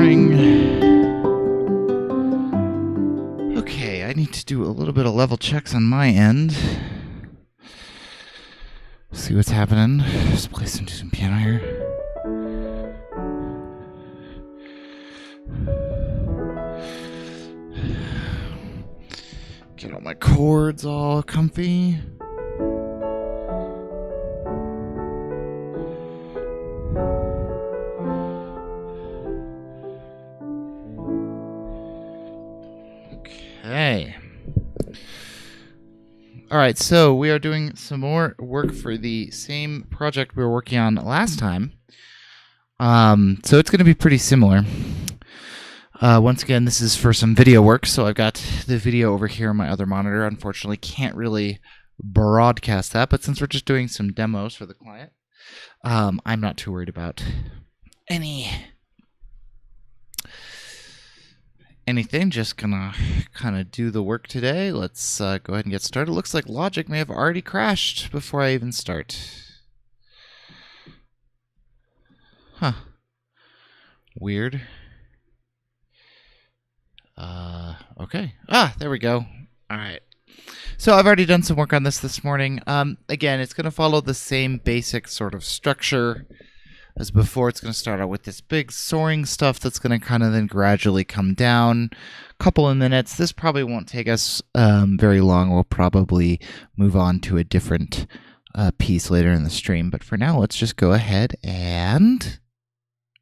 morning. Okay, I need to do a little bit of level checks on my end. See what's happening. Just play some piano here. Get all my chords all comfy. Okay. All right, so we are doing some more work for the same project we were working on last time. So it's going to be pretty similar. Once again, this is for some video work, so I've got the video over here on my other monitor. Unfortunately, can't really broadcast that, but since we're just doing some demos for the client, I'm not too worried about anything. Just gonna kind of do the work today. Let's go ahead and get started. Looks like Logic may have already crashed before I even start. Huh. Weird. Okay. There we go. All right. So I've already done some work on this morning. Again, it's going to follow the same basic sort of structure as before. It's going to start out with this big soaring stuff that's going to kind of then gradually come down. A couple of minutes. This probably won't take us very long. We'll probably move on to a different piece later in the stream. But for now, let's just go ahead and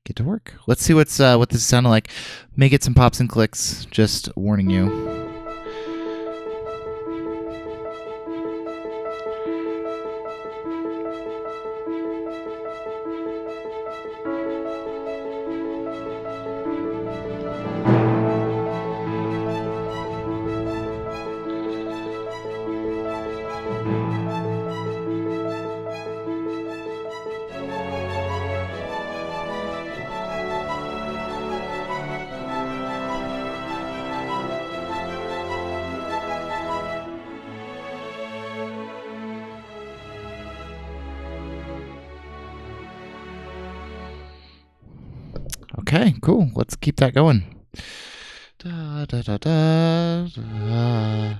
get to work. Let's see what this sounded like. May get some pops and clicks. Just warning you. Okay, cool. Let's keep that going. Da, da, da, da, da.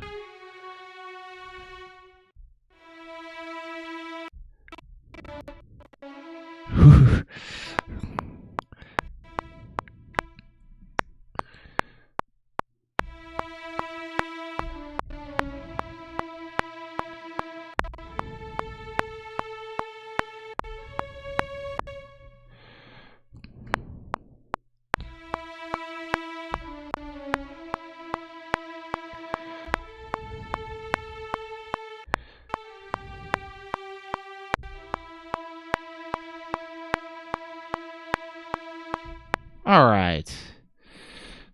All right.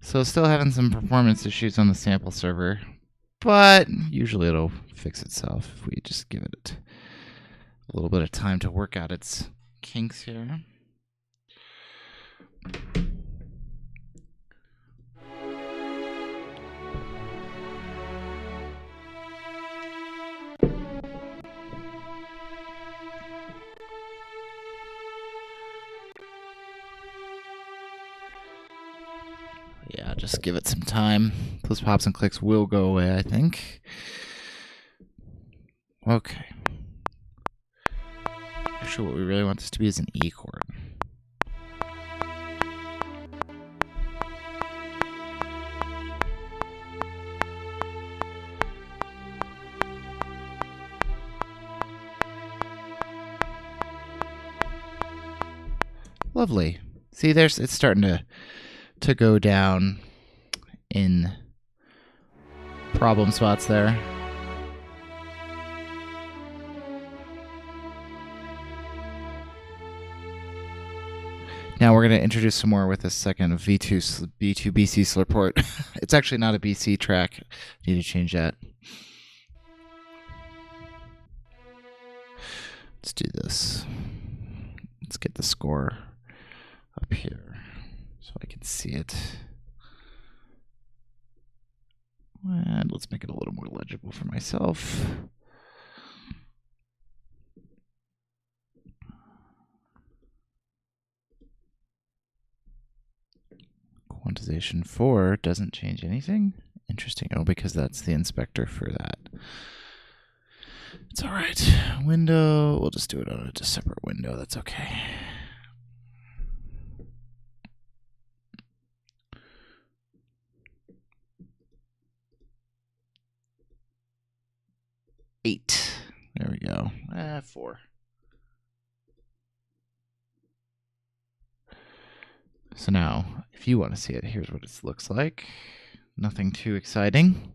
So still having some performance issues on the sample server, but usually it'll fix itself if we just give it a little bit of time to work out its kinks here. Yeah, just give it some time. Those pops and clicks will go away, I think. Okay. Actually, what we really want this to be is an E chord. Lovely. See, it's starting to go down in problem spots there. Now we're going to introduce some more with a second B2 BC Slurport. It's actually not a BC track. I need to change that. Let's do this. Let's get the score up here so I can see it. And let's make it a little more legible for myself. quantization 4 doesn't change anything? Interesting. Oh, because that's the inspector for that. It's all right. Window, we'll just do it on a separate window. That's okay. Eight. There we go. 4. So now, if you want to see it, here's what it looks like. Nothing too exciting.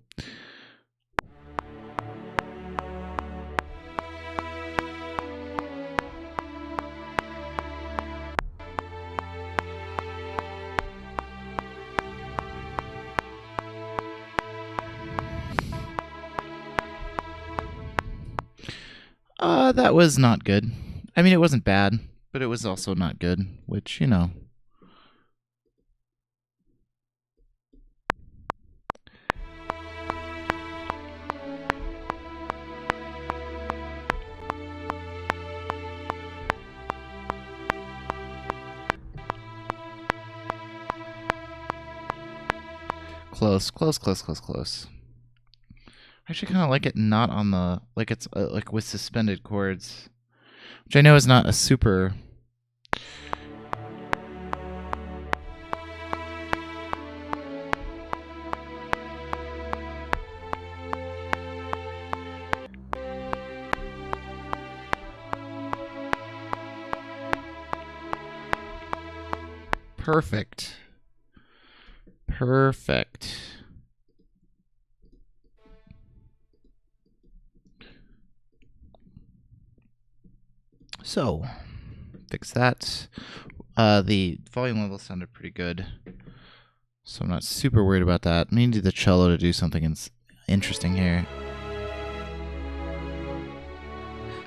That was not good. I mean, it wasn't bad, but it was also not good, which, you know. Close. I actually kind of like it not on the, like it's like with suspended chords, which I know is not a super... Perfect. So, fix that. The volume level sounded pretty good, so I'm not super worried about that. I need the cello to do something interesting here.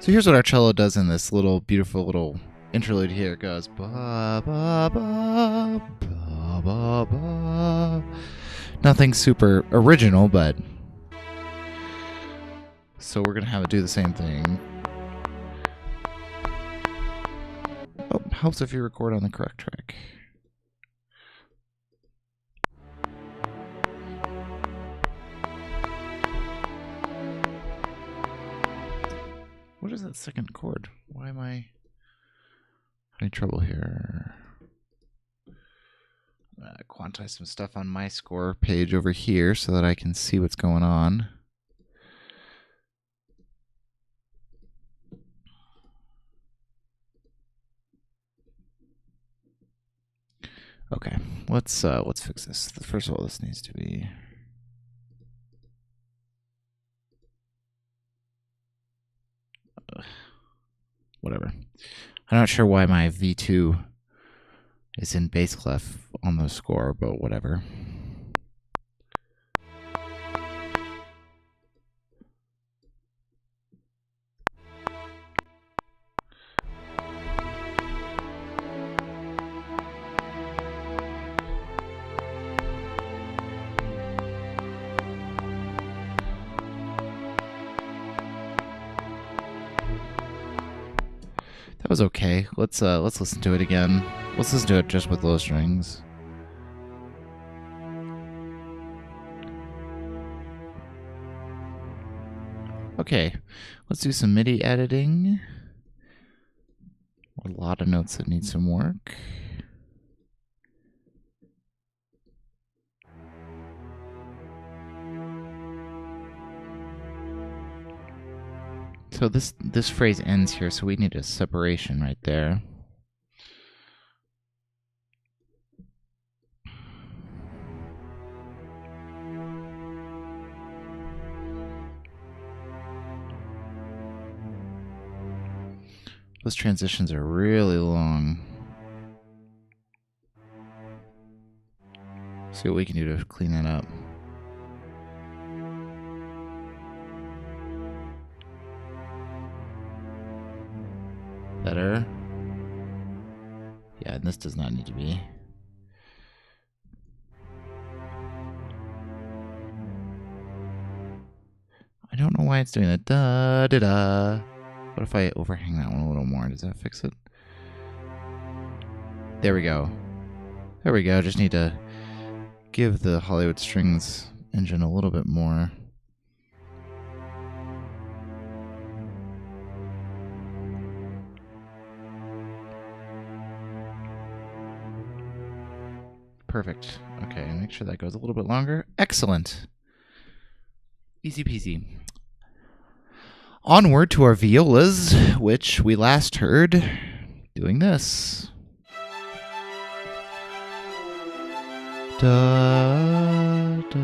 So here's what our cello does in this little beautiful little interlude here. It goes ba ba ba ba ba ba. Nothing super original, but so we're gonna have it do the same thing. Oh, helps if you record on the correct track. What is that second chord? Why am I having trouble here? Quantize some stuff on my score page over here so that I can see what's going on. Okay, let's fix this. First of all, this needs to be... whatever. I'm not sure why my V2 is in bass clef on the score, but whatever. That was okay. Let's listen to it again. Let's listen to it just with low strings. Okay, let's do some MIDI editing. A lot of notes that need some work. So this phrase ends here, so we need a separation right there. Those transitions are really long. See what we can do to clean that up. Better. Yeah, and this does not need to be. I don't know why it's doing that. Da da da. What if I overhang that one a little more? Does that fix it? There we go. There we go. Just need to give the Hollywood Strings engine a little bit more. Perfect. Okay, make sure that goes a little bit longer. Excellent. Easy peasy. Onward to our violas, which we last heard doing this. Da, da.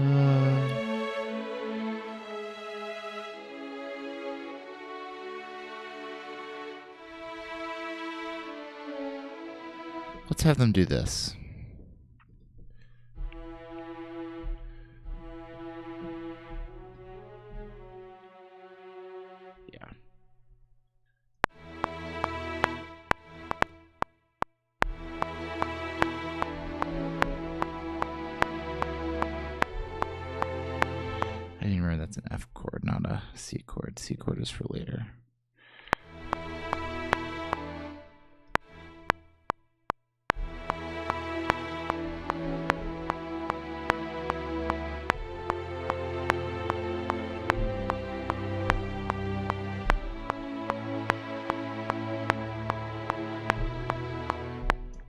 Let's have them do this. That's an F chord, not a C chord. C chord is for later.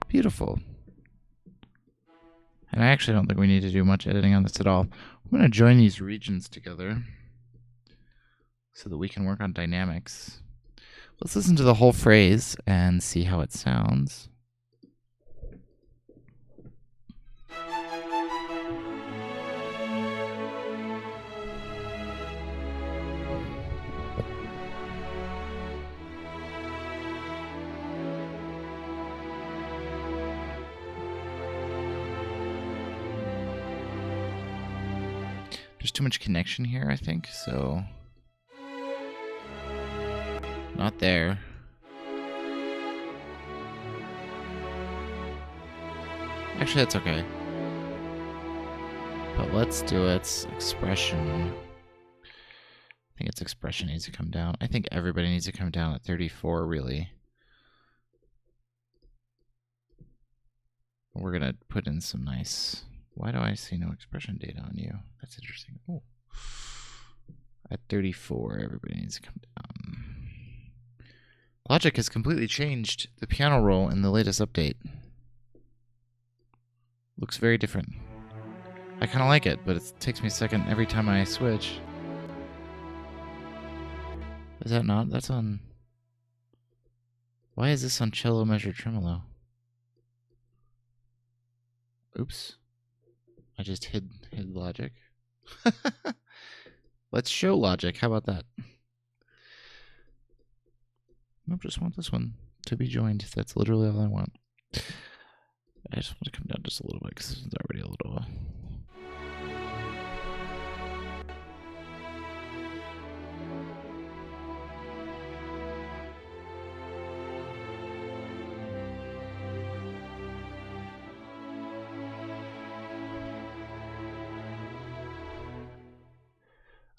Beautiful. And I actually don't think we need to do much editing on this at all. I'm going to join these regions together so that we can work on dynamics. Let's listen to the whole phrase and see how it sounds. There's too much connection here, I think, so... Not there. Actually, that's okay. But let's do its expression. I think its expression needs to come down. I think everybody needs to come down at 34, really. We're going to put in some nice... Why do I see no expression data on you? That's interesting. Oh. At 34, everybody needs to come down. Logic has completely changed the piano roll in the latest update. Looks very different. I kind of like it, but it takes me a second every time I switch. Is that not? That's on... Why is this on cello measure tremolo? Oops. I just hid Logic. Let's show Logic. How about that? I just want this one to be joined. That's literally all I want. I just want to come down just a little bit because it's already a little...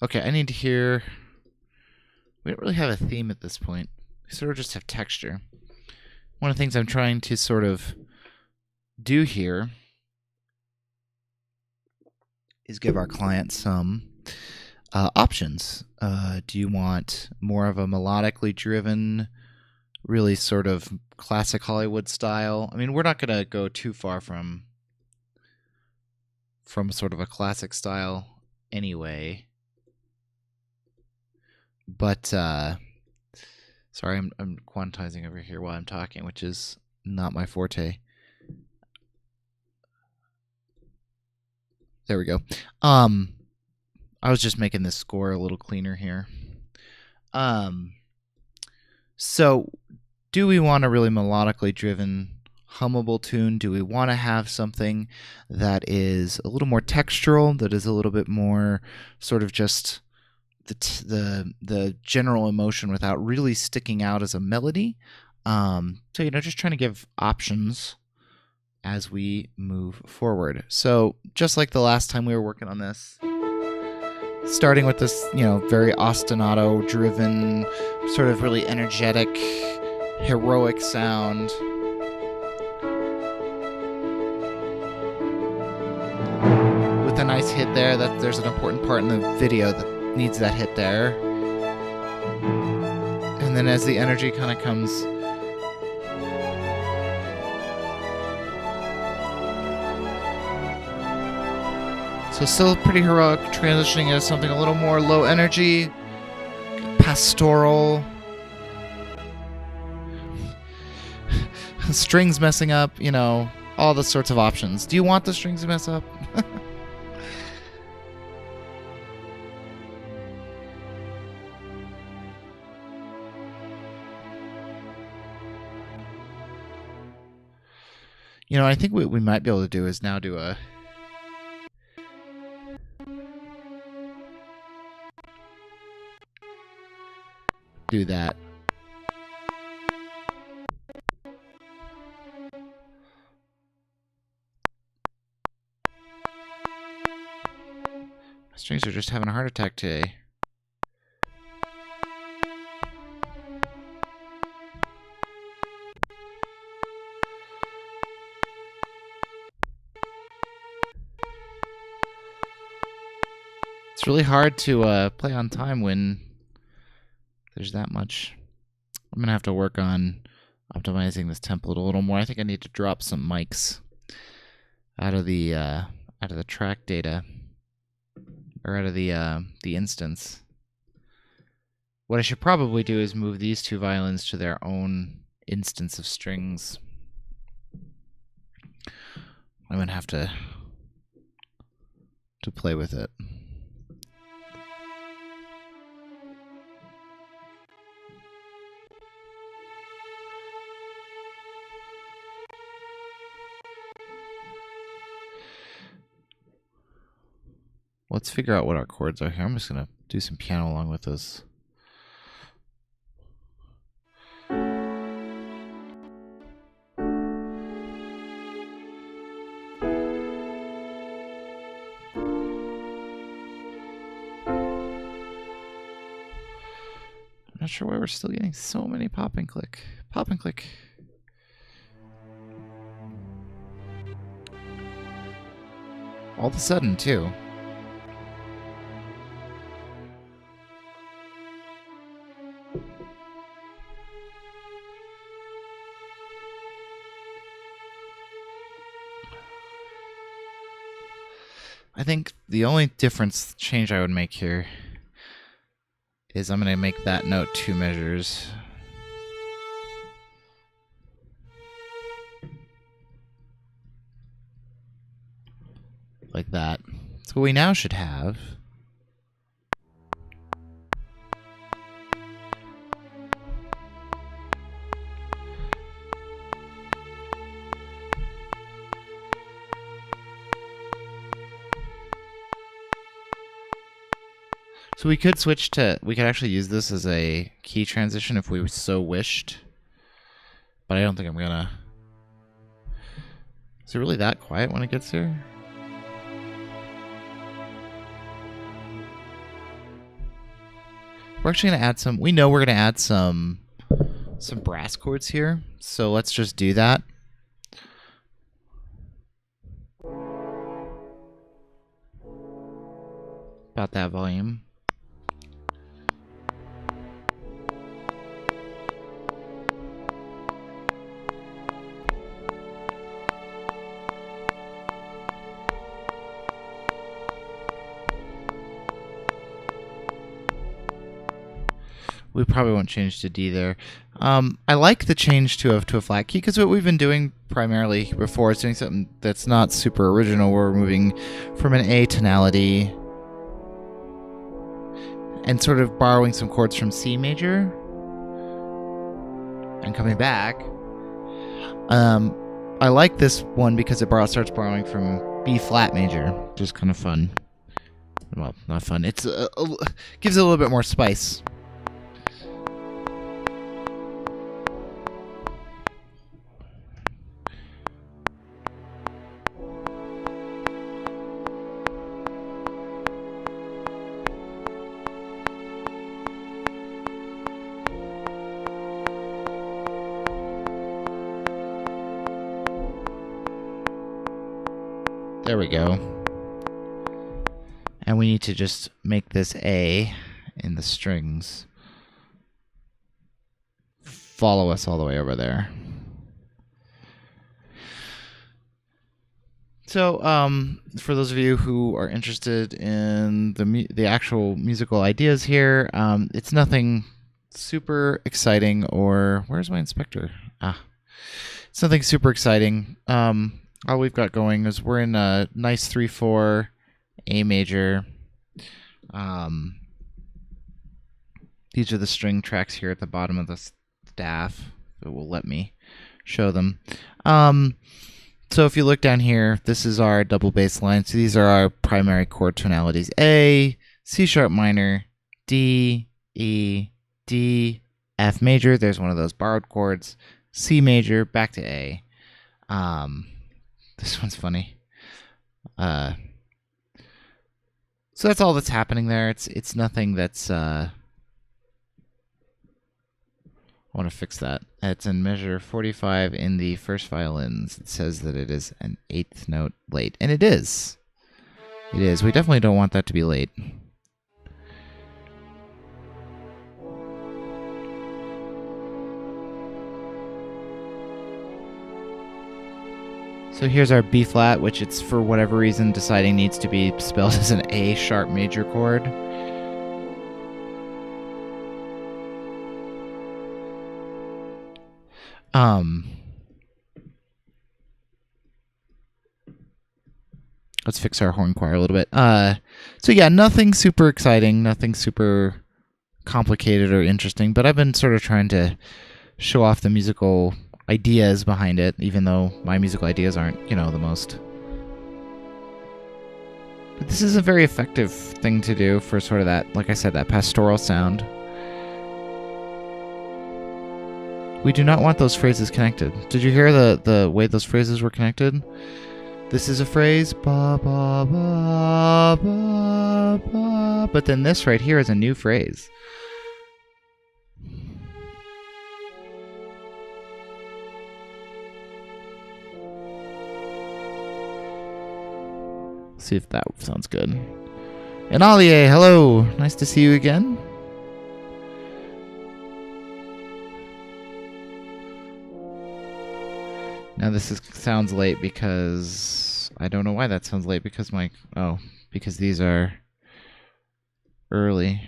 Okay, I need to hear... We don't really have a theme at this point. We sort of just have texture. One of the things I'm trying to sort of do here is give our client some options. Do you want more of a melodically driven, really sort of classic Hollywood style? I mean, we're not going to go too far from sort of a classic style anyway. But, sorry, I'm quantizing over here while I'm talking, which is not my forte. There we go. I was just making this score a little cleaner here. So, do we want a really melodically driven, hummable tune? Do we want to have something that is a little more textural, that is a little bit more sort of just... the general emotion without really sticking out as a melody? So, just trying to give options as we move forward. So, just like the last time we were working on this, starting with this, very ostinato-driven, sort of really energetic, heroic sound. nice hit there. That there's an important part in the video that needs that hit there. And then as the energy kind of comes, so still pretty heroic, transitioning into something a little more low energy, pastoral. Strings messing up, you know, all the sorts of options. Do you want the strings to mess up? You know, I think what we might be able to do is now do a... do that. My strings are just having a heart attack today. It's really hard to play on time when there's that much. I'm gonna have to work on optimizing this template a little more. I think I need to drop some mics out of the track data, or out of the instance. What I should probably do is move these two violins to their own instance of strings. I'm gonna have to play with it. Let's figure out what our chords are here. I'm just gonna do some piano along with this. I'm not sure why we're still getting so many pop and click. Pop and click. All of a sudden, too. I think the only change I would make here is I'm going to make that note 2 measures. Like that. So we now should have... So we could switch to... we could actually use this as a key transition if we so wished. But I don't think I'm gonna... Is it really that quiet when it gets here? We're actually gonna add some... we know we're gonna add some brass chords here. So let's just do that. About that volume. We probably won't change to D there. I like the change to a flat key because what we've been doing primarily before is doing something that's not super original. We're moving from an A tonality and sort of borrowing some chords from C major and coming back. I like this one because it starts borrowing from B flat major, which is kind of fun. Well, not fun. It's gives it a little bit more spice. There we go. And we need to just make this A in the strings follow us all the way over there. So, for those of you who are interested in the actual musical ideas here, it's nothing super exciting. Or where's my inspector? It's nothing super exciting. All we've got going is we're in a nice 3/4 A major. These are the string tracks here at the bottom of the staff. It will let me show them. So if you look down here, this is our double bass line. So these are our primary chord tonalities: A, C sharp minor, D, E, D, F major. There's one of those borrowed chords. C major, back to A. This one's funny. So that's all that's happening there. It's nothing that's I want to fix that. It's in measure 45 in the first violins. It says that it is an 8th note late. And it is. It is. We definitely don't want that to be late. So here's our B flat, which it's for whatever reason deciding needs to be spelled as an A sharp major chord. Let's fix our horn choir a little bit. So yeah, nothing super exciting, nothing super complicated or interesting, but I've been sort of trying to show off the musical ideas behind it, even though my musical ideas aren't, the most. But this is a very effective thing to do for sort of that, like I said, that pastoral sound. We do not want those phrases connected. Did you hear the way those phrases were connected? This is a phrase, ba ba ba ba ba, but then this right here is a new phrase. See if that sounds good. And Alie, hello, nice to see you again. Now this sounds late because I don't know why that sounds late, because because these are early.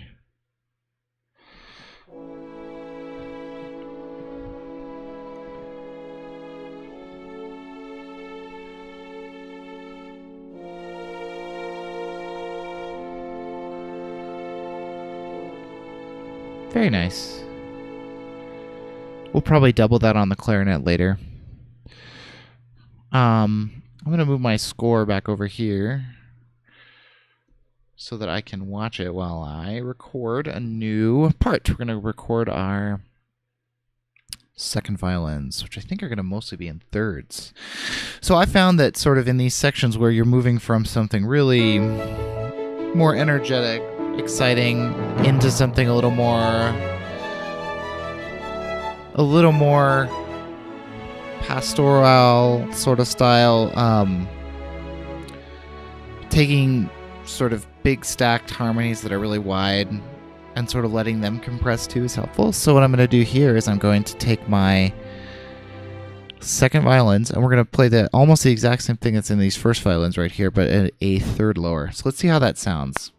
Very nice. We'll probably double that on the clarinet later. I'm going to move my score back over here so that I can watch it while I record a new part. We're going to record our second violins, which I think are going to mostly be in thirds. So I found that sort of in these sections where you're moving from something really more energetic, exciting, into something a little more pastoral sort of style, taking sort of big stacked harmonies that are really wide and sort of letting them compress too is helpful. So what I'm going to do here is I'm going to take my second violins and we're going to play almost the exact same thing that's in these first violins right here, but at a third lower. So let's see how that sounds.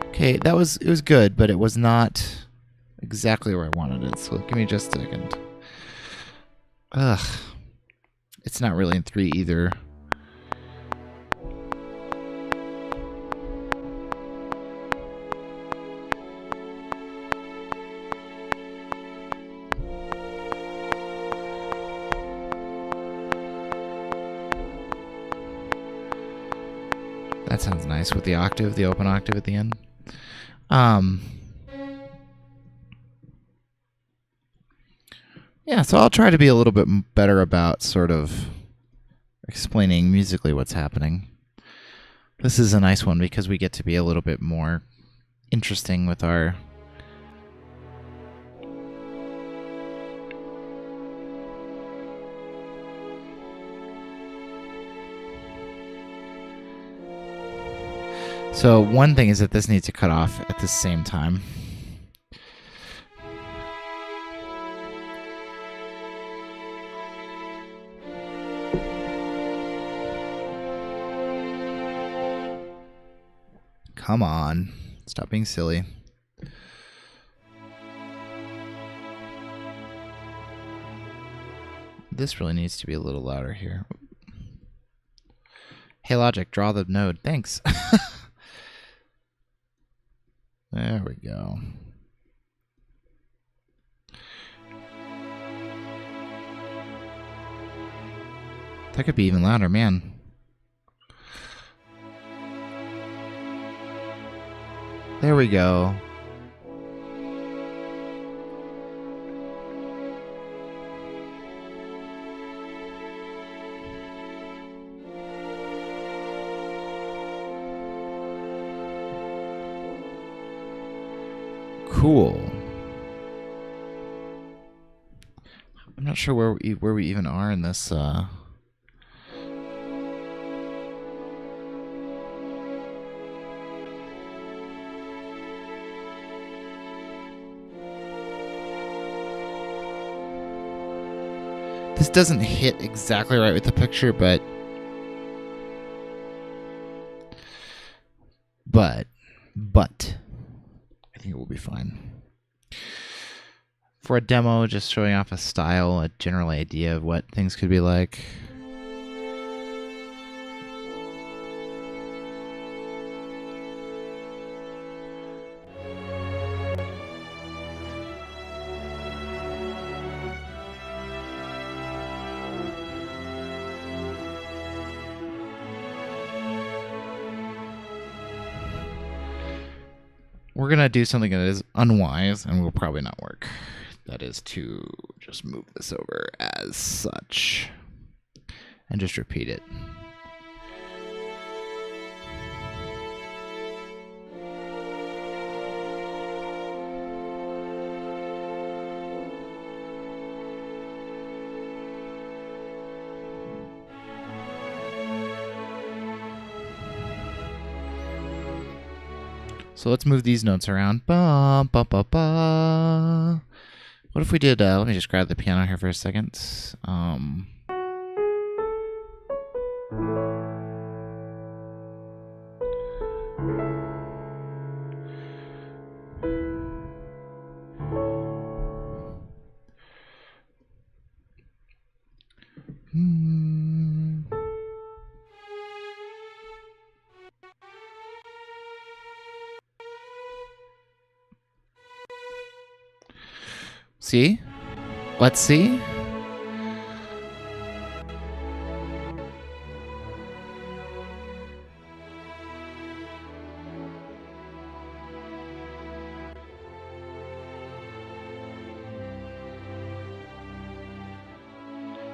Okay, it was good, but it was not exactly where I wanted it. So give me just a second. It's not really in 3 either. That sounds nice with the octave, the open octave at the end. Yeah, so I'll try to be a little bit better about sort of explaining musically what's happening. This is a nice one because we get to be a little bit more interesting with our... So one thing is that this needs to cut off at the same time. Come on. Stop being silly. This really needs to be a little louder here. Hey Logic, draw the node. Thanks. There we go. That could be even louder, man. There we go. Cool. I'm not sure where we even are in this. This doesn't hit exactly right with the picture, but I think it will be fine. For a demo, just showing off a style, a general idea of what things could be like. We're going to do something that is unwise and will probably not work. That is to just move this over as such and just repeat it. So let's move these notes around. Ba, ba, ba, ba. What if we did, let me just grab the piano here for a second. See? Let's see.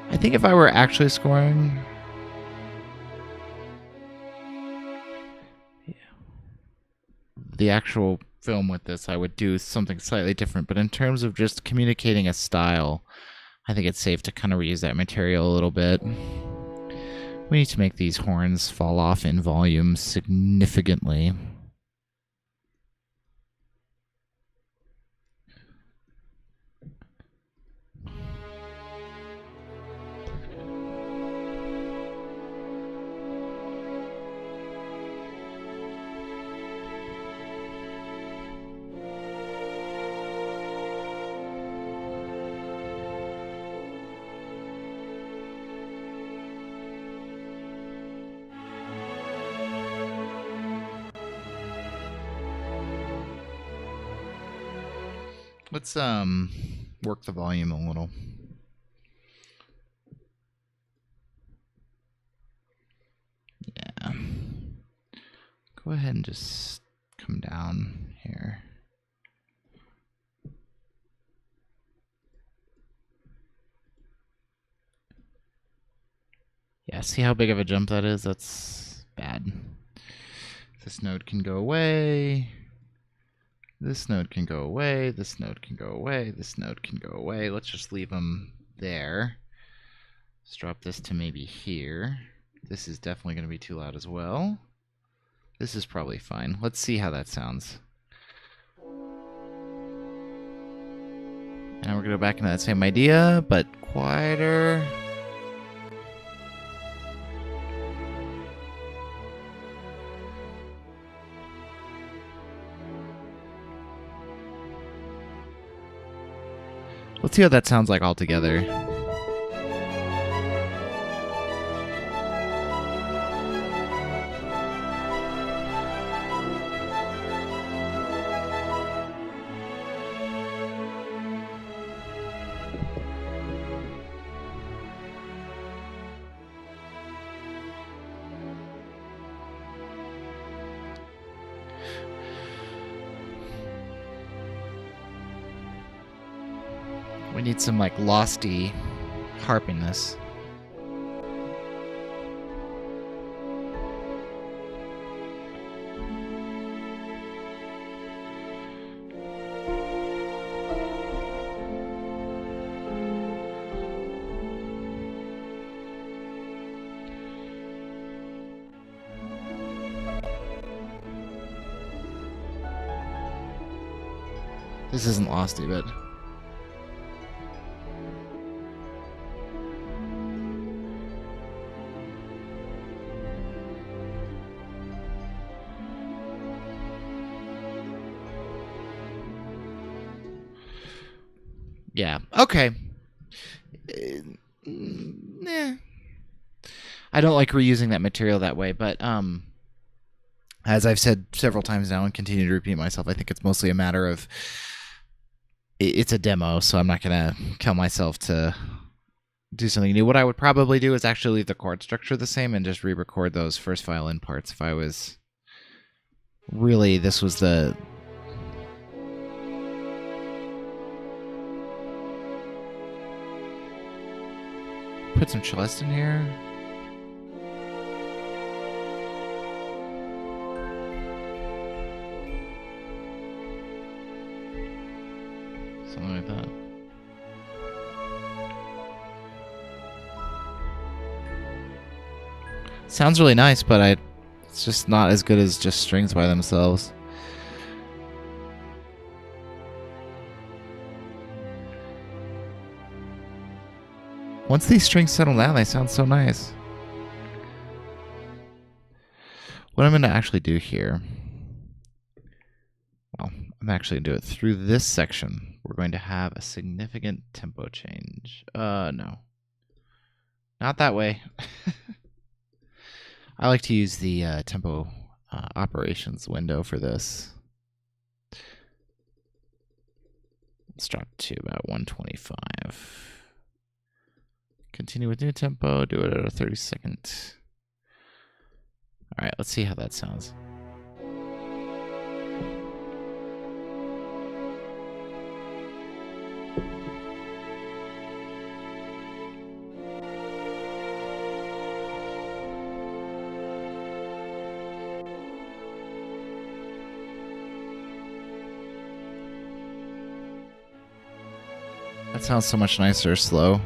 I think if I were actually scoring... the actual film with this, I would do something slightly different. But in terms of just communicating a style, I think it's safe to kind of reuse that material a little bit. We need to make these horns fall off in volume significantly. Let's work the volume a little. Yeah. Go ahead and just come down here. Yeah, see how big of a jump that is? That's bad. This node can go away. This node can go away. This node can go away. This node can go away. Let's just leave them there. Let's drop this to maybe here. This is definitely going to be too loud as well. This is probably fine. Let's see how that sounds. And we're going to go back into that same idea, but quieter. Let's see what that sounds like all together. We need some like losty harpiness. This isn't losty, but yeah, okay. I don't like reusing that material that way, but as I've said several times now and continue to repeat myself, I think it's mostly a matter of it's a demo, so I'm not going to kill myself to do something new. What I would probably do is actually leave the chord structure the same and just re-record those first violin parts if I was really, this was the... Put some celeste in here. Something like that. Sounds really nice, but it's just not as good as just strings by themselves. Once these strings settle down, they sound so nice. What I'm going to actually do here, well, I'm actually going to do it through this section. We're going to have a significant tempo change. No. Not that way. I like to use the tempo operations window for this. Let's drop to about 125. Continue with new tempo, do it at a 30-second. All right, let's see how that sounds. That sounds so much nicer slow.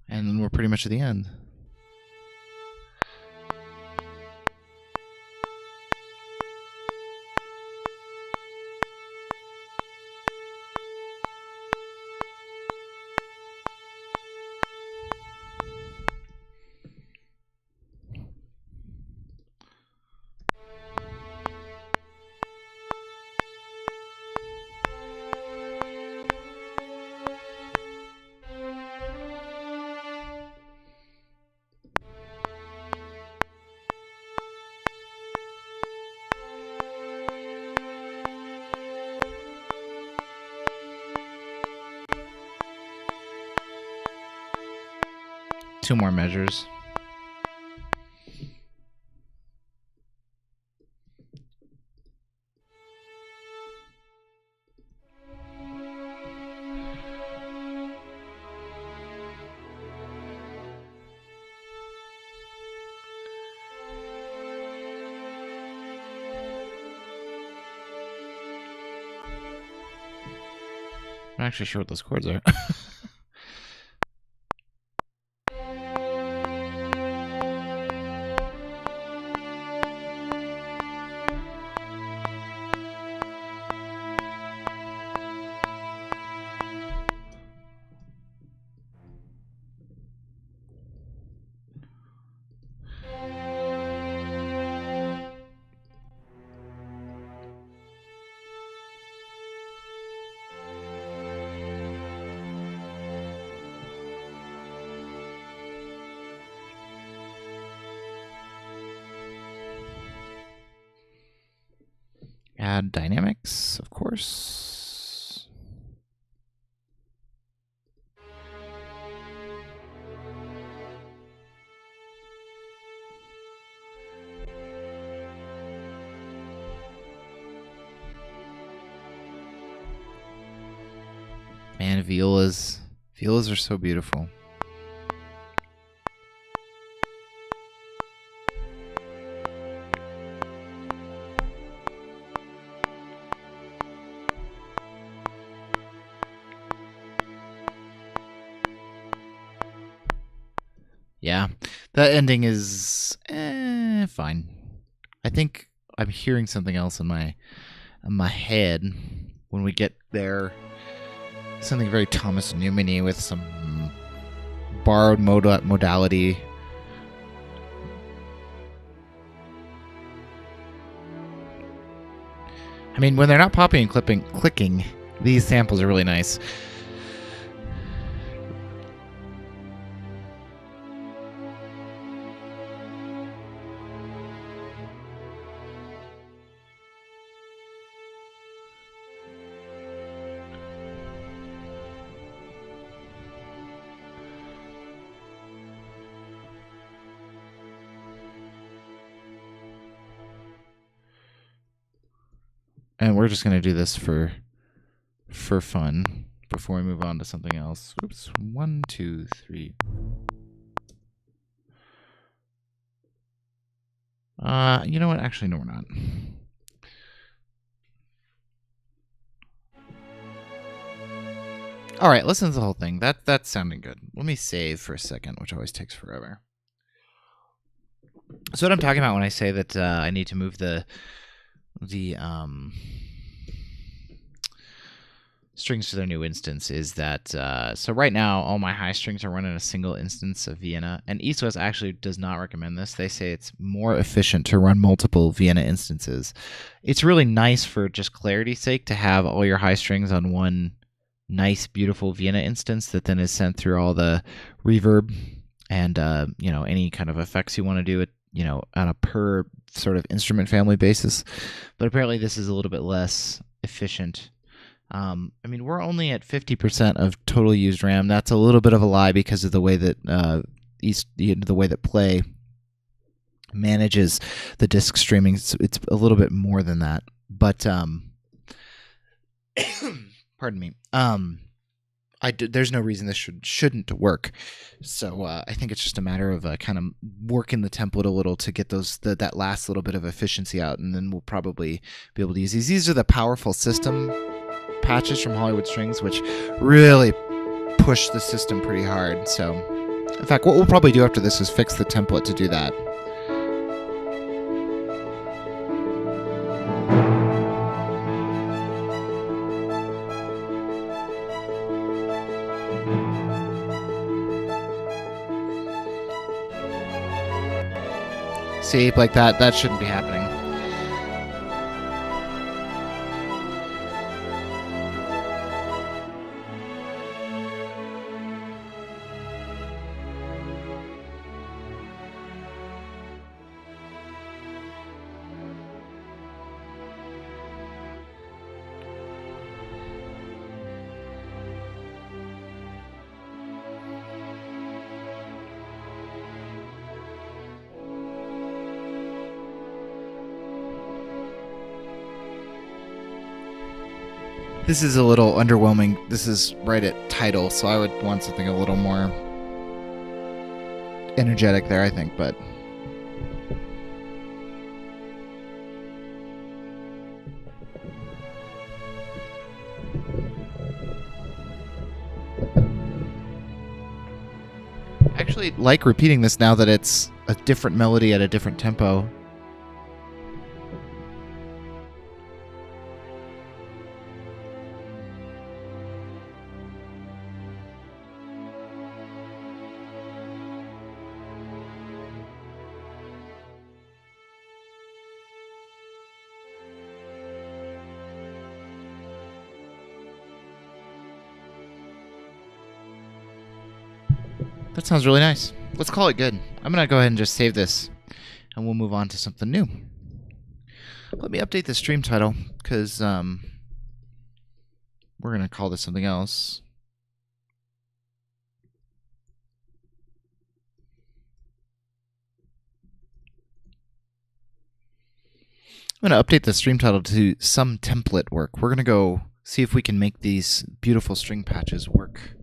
And then we're pretty much at the end. 2 more measures. I'm not actually sure what those chords are. Add dynamics, of course. Man, violas are so beautiful. Yeah, that ending is fine. I think I'm hearing something else in my head when we get there. Something very Thomas Newman-y with some borrowed modality. I mean, when they're not popping and clicking, these samples are really nice. And we're just going to do this for fun before we move on to something else. Oops. 1, 2, 3. You know what? Actually, no, we're not. All right, listen to the whole thing. That's sounding good. Let me save for a second, which always takes forever. So what I'm talking about when I say that I need to move the strings to their new instance is that so right now all my high strings are running a single instance of Vienna, and East West actually does not recommend this. They say it's more efficient to run multiple Vienna instances. It's really nice for just clarity's sake to have all your high strings on one nice beautiful Vienna instance that then is sent through all the reverb and any kind of effects you want to do it on a per sort of instrument family basis. But apparently this is a little bit less efficient. I mean, we're only at 50% of total used RAM. That's a little bit of a lie because of the way that the way that Play manages the disk streaming. It's a little bit more than that. But pardon me. There's no reason this shouldn't work. So I think it's just a matter of kind of working the template a little to get that last little bit of efficiency out, and then we'll probably be able to use these. These are the powerful system patches from Hollywood Strings, which really push the system pretty hard. So, in fact, what we'll probably do after this is fix the template to do that. See, like that shouldn't be happening. This is a little underwhelming. This is right at title, so I would want something a little more energetic there, I think, but... I actually like repeating this now that it's a different melody at a different tempo. That sounds really nice. Let's call it good. I'm going to go ahead and just save this, and we'll move on to something new. Let me update the stream title, because we're going to call this something else. I'm going to update the stream title to some template work. We're going to go see if we can make these beautiful string patches work.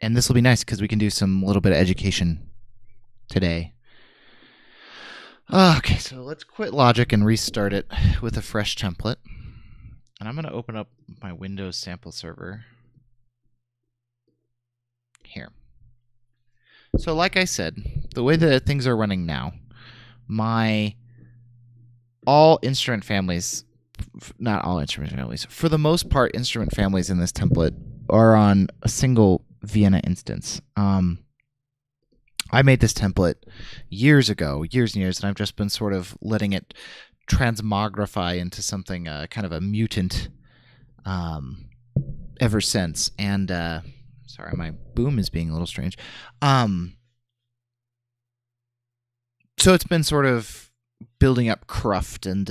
And this will be nice because we can do some little bit of education today. Okay, so let's quit Logic and restart it with a fresh template. And I'm going to open up my Windows sample server here. So like I said, the way that things are running now, all instrument families, not all instrument families, for the most part, instrument families in this template are on a single Vienna instance. I made this template years ago, years and years, and I've just been sort of letting it transmogrify into something kind of a mutant ever since. And sorry, my boom is being a little strange. So it's been sort of building up cruft, and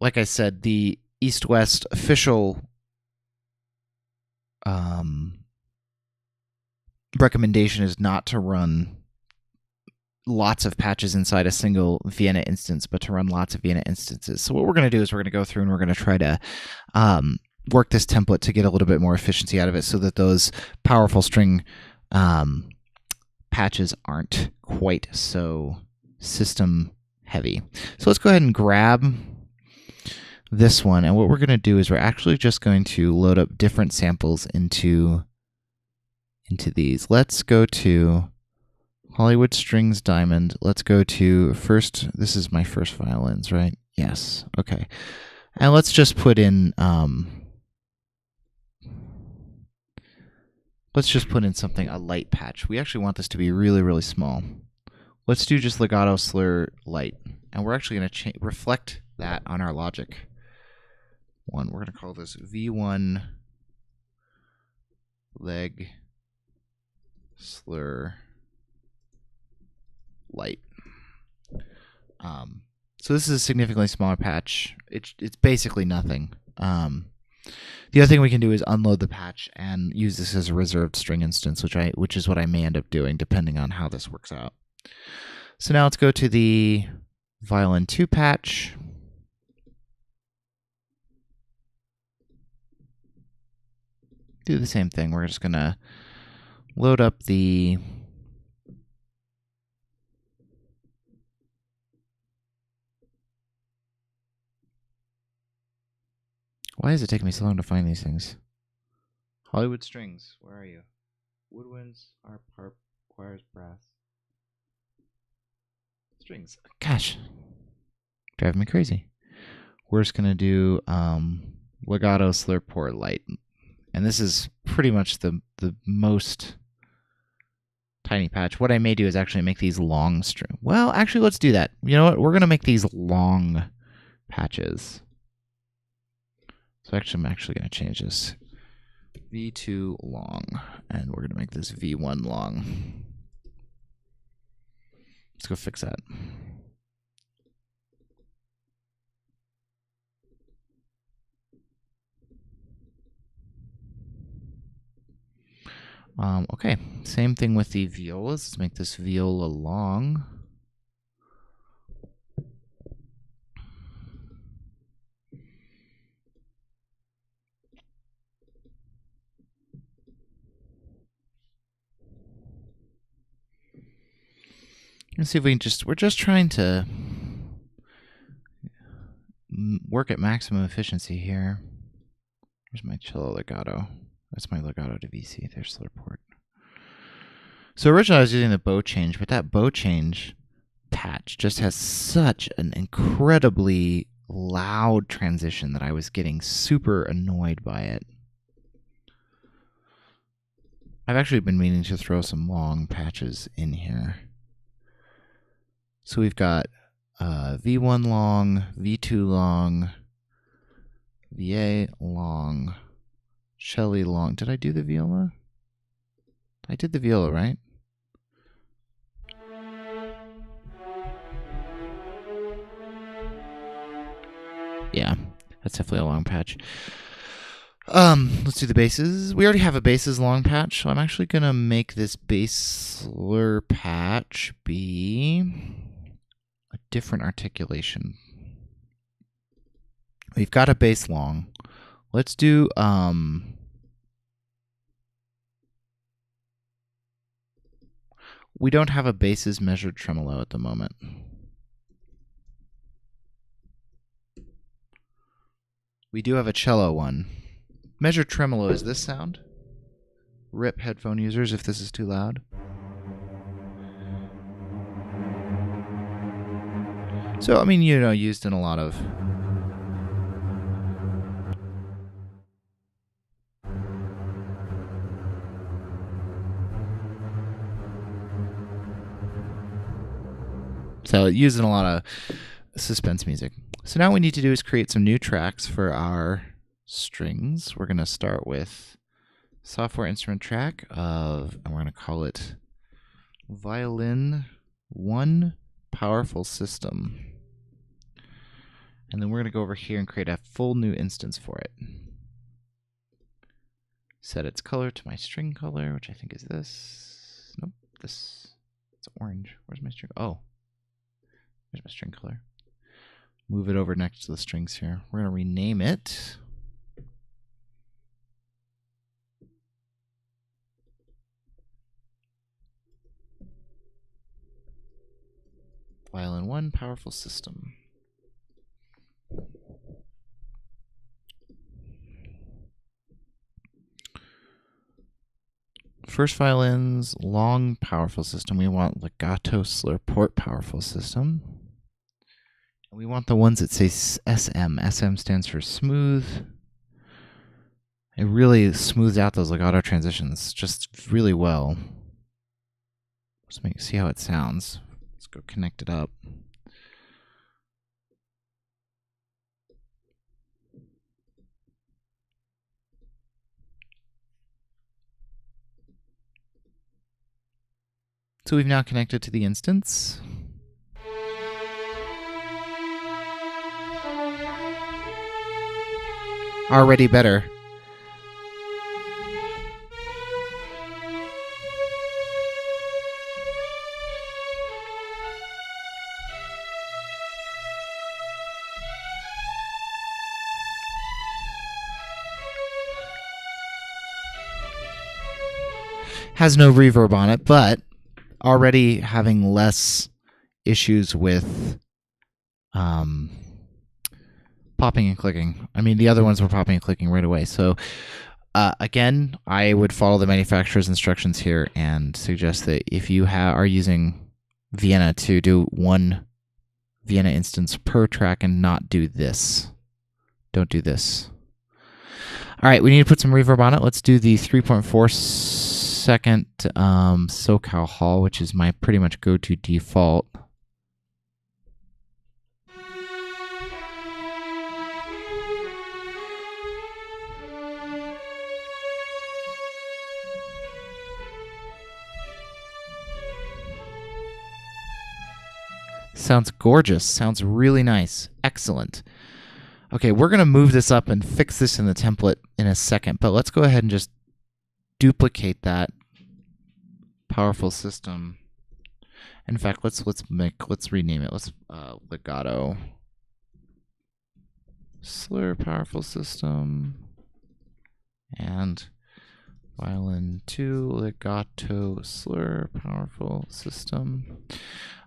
like I said, the East-West official recommendation is not to run lots of patches inside a single Vienna instance, but to run lots of Vienna instances. So what we're going to do is we're going to go through and we're going to try to work this template to get a little bit more efficiency out of it so that those powerful string patches aren't quite so system heavy. So let's go ahead and grab this one, and what we're going to do is we're actually just going to load up different samples into these. Let's go to Hollywood Strings Diamond. Let's go to first, this is my first violins, right? Yes, okay. And let's just put in, something, a light patch. We actually want this to be really, really small. Let's do just legato slur light. And we're actually going to reflect that on our Logic one. We're going to call this V1 leg slur light. So this is a significantly smaller patch. It's basically nothing. The other thing we can do is unload the patch and use this as a reserved string instance, which is what I may end up doing depending on how this works out. So now let's go to the Violin 2 patch. Do the same thing. We're just going to load up the Why is it taking me so long to find these things? Hollywood Strings, where are you? Woodwinds, harp, choirs, brass. Strings. Gosh. Driving me crazy. We're just going to do legato slur port light. And this is pretty much the most tiny patch. What I may do is actually make these long string. Well, actually, let's do that. You know what? We're going to make these long patches. So actually, I'm actually going to change this. V2 long. And we're going to make this V1 long. Let's go fix that. Okay, same thing with the violas. Let's make this viola long. Let's see if we can we're just trying to work at maximum efficiency here. Here's my cello legato. That's my legato to VC. There's slur port. So originally I was using the bow change, but that bow change patch just has such an incredibly loud transition that I was getting super annoyed by it. I've actually been meaning to throw some long patches in here. So we've got V1 long, V2 long, VA long, Shelly long. Did I do the viola? I did the viola, right? Yeah, that's definitely a long patch. Let's do the basses. We already have a basses long patch, so I'm actually gonna make this bass slur patch be a different articulation. We've got a bass long. Let's do we don't have a basses measured tremolo at the moment. We do have a cello one. Measured tremolo is this sound. Rip headphone users if this is too loud. So, I mean, you know, used in a lot of used in a lot of suspense music. So now what we need to do is create some new tracks for our strings. We're going to start with software instrument track and we're going to call it Violin 1 Powerful System. And then we're going to go over here and create a full new instance for it. Set its color to my string color, which I think is this. Nope, this. It's orange. Where's my string? Oh, there's my string color. Move it over next to the strings here. We're going to rename it. Violin 1 Powerful System. First violin's long powerful system. We want legato slur port powerful system. And we want the ones that say SM. SM stands for smooth. It really smooths out those legato transitions just really well. Let's see how it sounds. Let's go connect it up. So we've now connected to the instance. Already better. Has no reverb on it, but already having less issues with popping and clicking. I mean, the other ones were popping and clicking right away. So again, I would follow the manufacturer's instructions here and suggest that if you are using Vienna, to do one Vienna instance per track and not do this. Don't do this. All right, we need to put some reverb on it. Let's do the 3.4 second SoCal Hall, which is my pretty much go-to default. Sounds gorgeous. Sounds really nice. Excellent. Okay, we're going to move this up and fix this in the template in a second, but let's go ahead and just duplicate that powerful system. In fact, let's rename it. Let's legato slur powerful system and violin 2 legato slur powerful system.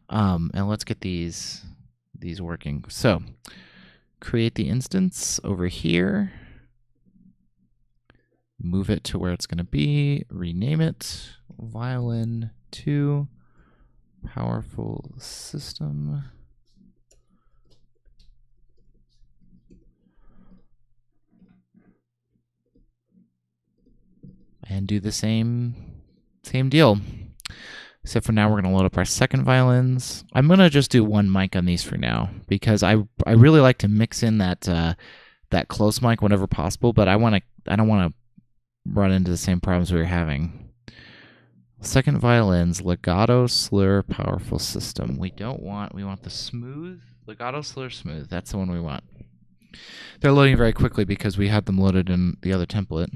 And let's get these working. So create the instance over here. Move it to where it's going to be. Rename it. Violin 2. Powerful system. And do the same deal. Except for now we're going to load up our second violins. I'm going to just do one mic on these for now because I really like to mix in that that close mic whenever possible, but I don't want to run into the same problems we were having. Second violins, legato, slur, powerful system. We want the smooth, legato, slur, smooth. That's the one we want. They're loading very quickly because we had them loaded in the other template.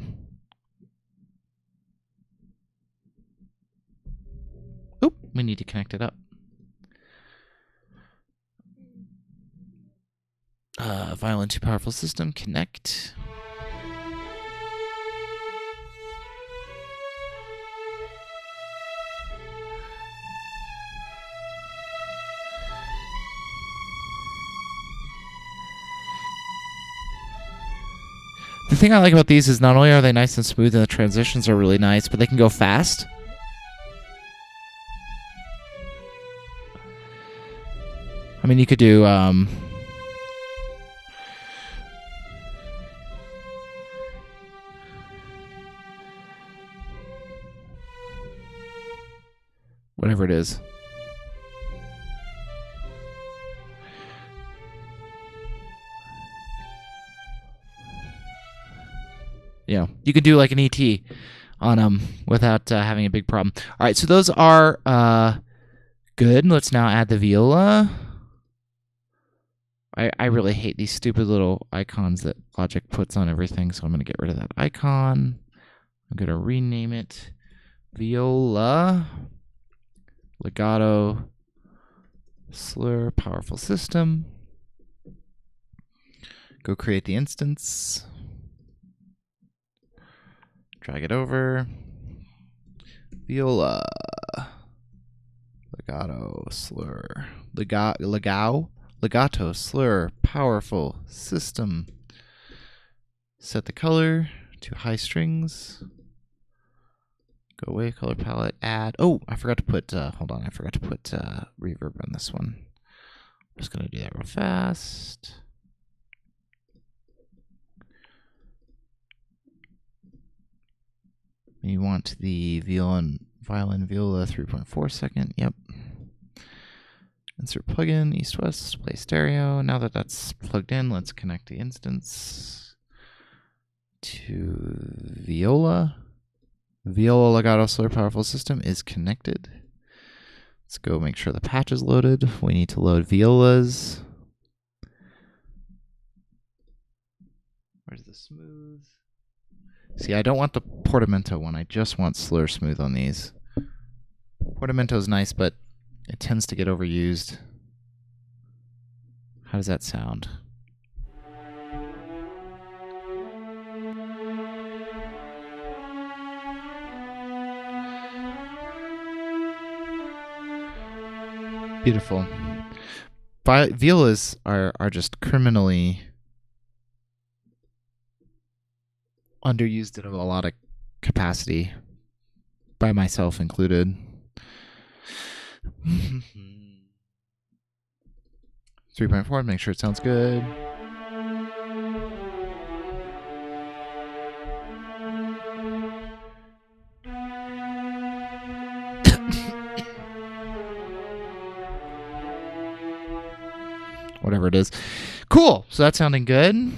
Oop, we need to connect it up. Violin 2 powerful system, connect. The thing I like about these is not only are they nice and smooth and the transitions are really nice, but they can go fast. I mean, you could do whatever it is. You know, you could do like an ET on them without having a big problem. All right, so those are good. Let's now add the viola. I really hate these stupid little icons that Logic puts on everything, so I'm going to get rid of that icon. I'm going to rename it Viola, Legato, Slur, Powerful System. Go create the instance. Drag it over. Viola, Legato, Slur, Legato, slur, powerful, system. Set the color to high strings. Go away, color palette, add. Oh, I forgot to put, hold on, I forgot to put reverb on this one. I'm just going to do that real fast. You want the violin viola 3.4 second, yep. Insert plugin, east-west, play stereo. Now that that's plugged in, let's connect the instance to viola. Viola legato slur powerful system is connected. Let's go make sure the patch is loaded. We need to load violas. Where's the smooth? See, I don't want the portamento one. I just want slur smooth on these. Portamento is nice, but it tends to get overused. How does that sound? Beautiful. Violas are just criminally underused in a lot of capacity, by myself included. 3.4, make sure it sounds good. Whatever it is. Cool. So that's sounding good.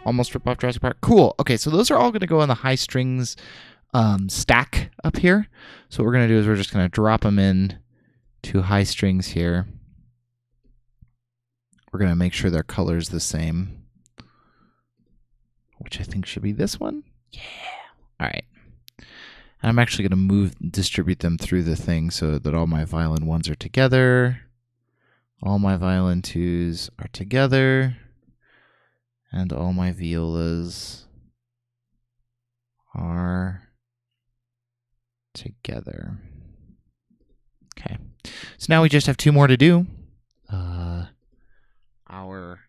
Almost rip off Jurassic Park. Cool. Okay, so those are all going to go on the high strings stack up here. So what we're going to do is we're just going to drop them in to high strings here. We're going to make sure their color is the same, which I think should be this one. Yeah. All right. And I'm actually going to distribute them through the thing so that all my violin 1s are together. All my violin 2s are together. And all my violas are together. Okay. So now we just have two more to do. Our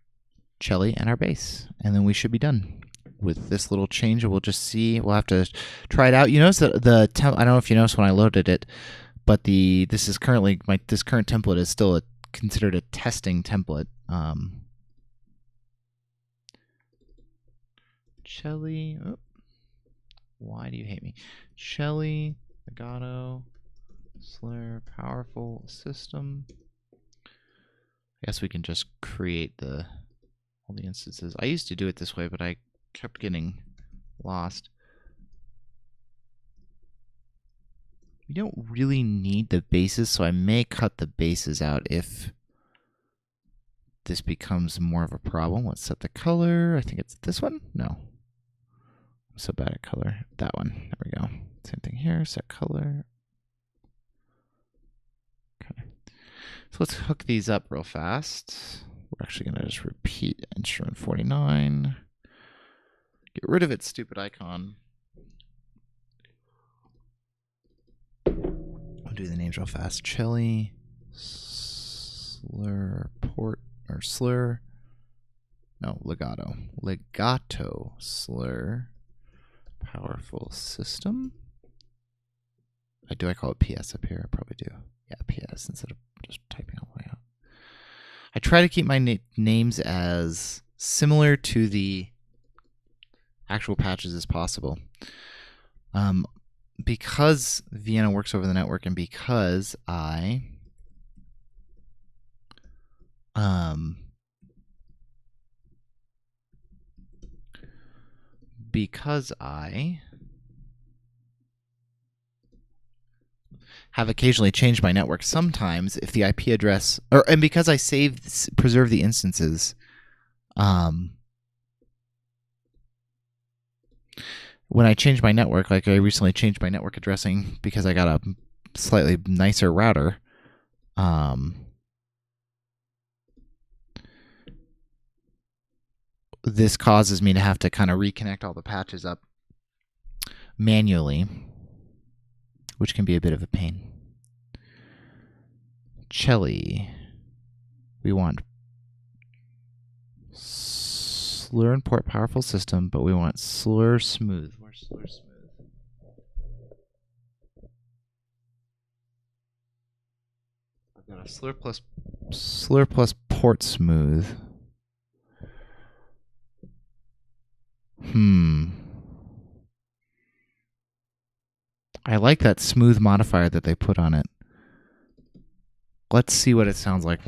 cello and our bass. And then we should be done with this little change. We'll just see. We'll have to try it out. You notice that I don't know if you noticed when I loaded it, but this is currently this current template is still considered a testing template. Cello. Oh, why do you hate me? Cello, legato, slur, powerful system. I guess we can just create all the instances. I used to do it this way, but I kept getting lost. We don't really need the bases, so I may cut the bases out if this becomes more of a problem. Let's set the color. I think it's this one. No. I'm so bad at color. That one. There we go. Same thing here. Set color. Okay. So let's hook these up real fast. We're actually going to just repeat instrument 49. Get rid of its stupid icon. I'll do the names real fast. Cello, slur, port, or slur. No, legato. Legato, slur, powerful system. Do I call it PS up here? I probably do. Yeah, PS instead of just typing all the way out. I try to keep my names as similar to the actual patches as possible. Because Vienna works over the network and because I have occasionally changed my network sometimes if the IP address and because I preserve the instances, when I change my network, like I recently changed my network addressing because I got a slightly nicer router. This causes me to have to kind of reconnect all the patches up manually, which can be a bit of a pain. Cello. We want slur and port powerful system, but we want slur smooth. Where's slur smooth? I've got a slur plus port smooth. I like that smooth modifier that they put on it. Let's see what it sounds like.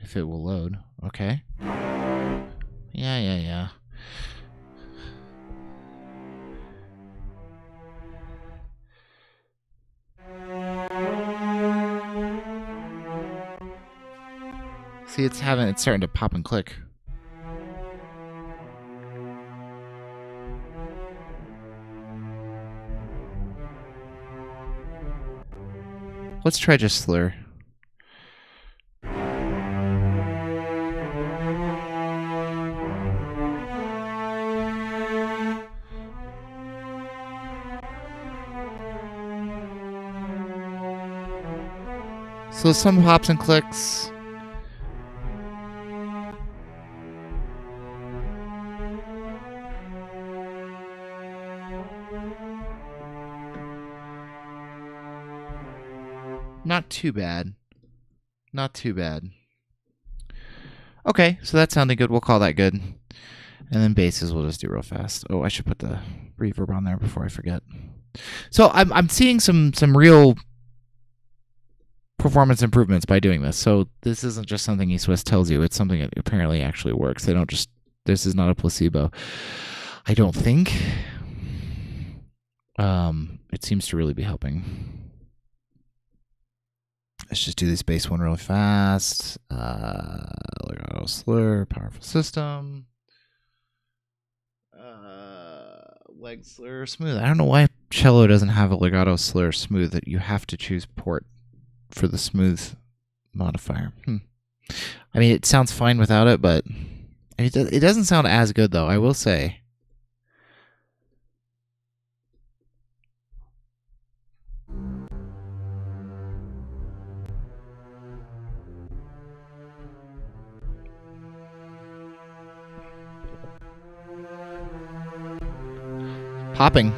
If it will load. Okay. Yeah. See, it's starting to pop and click. Let's try just slur. So some hops and clicks. Not too bad. Not too bad. Okay, so that sounded good. We'll call that good. And then basses we'll just do real fast. Oh, I should put the reverb on there before I forget. So I'm seeing some real performance improvements by doing this. So this isn't just something East West tells you. It's something that apparently actually works. They don't just... This is not a placebo. I don't think. It seems to really be helping. Let's just do this bass one really fast. Legato slur, powerful system. Leg slur smooth. I don't know why cello doesn't have a legato slur smooth, that you have to choose port for the smooth modifier. I mean, it sounds fine without it, but it doesn't sound as good, though, I will say. Popping.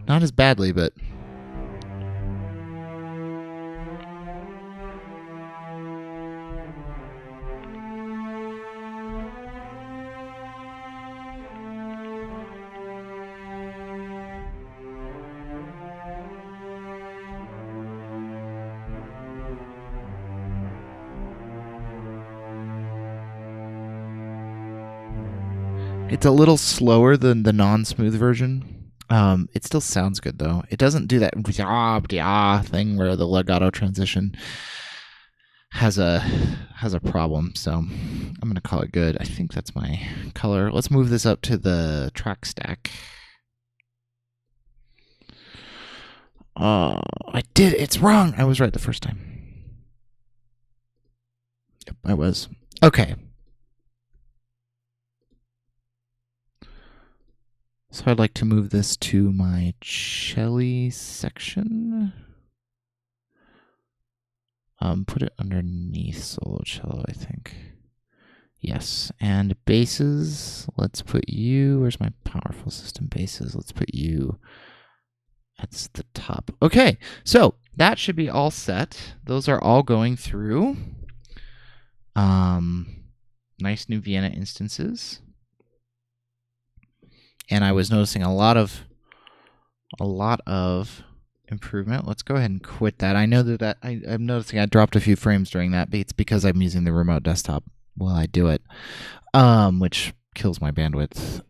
Not as badly, but... It's a little slower than the non-smooth version. It still sounds good, though. It doesn't do that thing where the legato transition has a problem. So I'm going to call it good. I think that's my color. Let's move this up to the track stack. I did. It's wrong. I was right the first time. Yep, I was. Okay. So I'd like to move this to my cello section. Put it underneath solo cello, I think. Yes, and basses. Let's put you. Where's my powerful system basses? Let's put you at the top. Okay, so that should be all set. Those are all going through. Nice new Vienna instances. And I was noticing a lot of improvement. Let's go ahead and quit that. I know that I'm noticing I dropped a few frames during that, but it's because I'm using the remote desktop while I do it, which kills my bandwidth.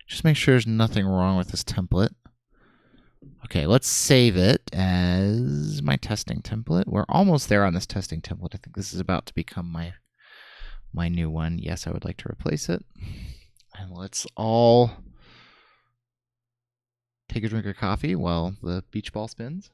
Just make sure there's nothing wrong with this template. Okay, let's save it as my testing template. We're almost there on this testing template. I think this is about to become my new one. Yes, I would like to replace it. And let's all take a drink of coffee while the beach ball spins.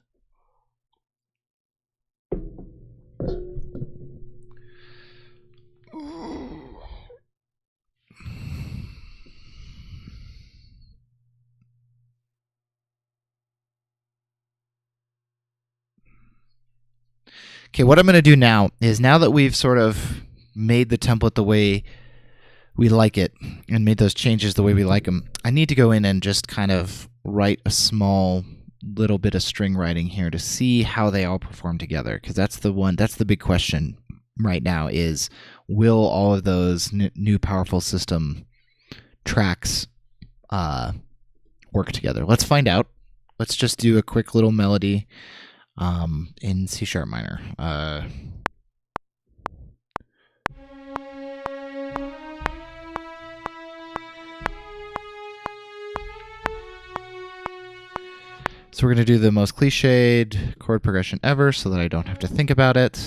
Okay, what I'm going to do now is, now that we've sort of made the template the way we like it and made those changes the way we like them, I need to go in and just kind of write a small little bit of string writing here to see how they all perform together, because that's the big question right now is, will all of those new powerful system tracks work together? Let's find out. Let's just do a quick little melody in C# minor. So we're going to do the most cliched chord progression ever so that I don't have to think about it.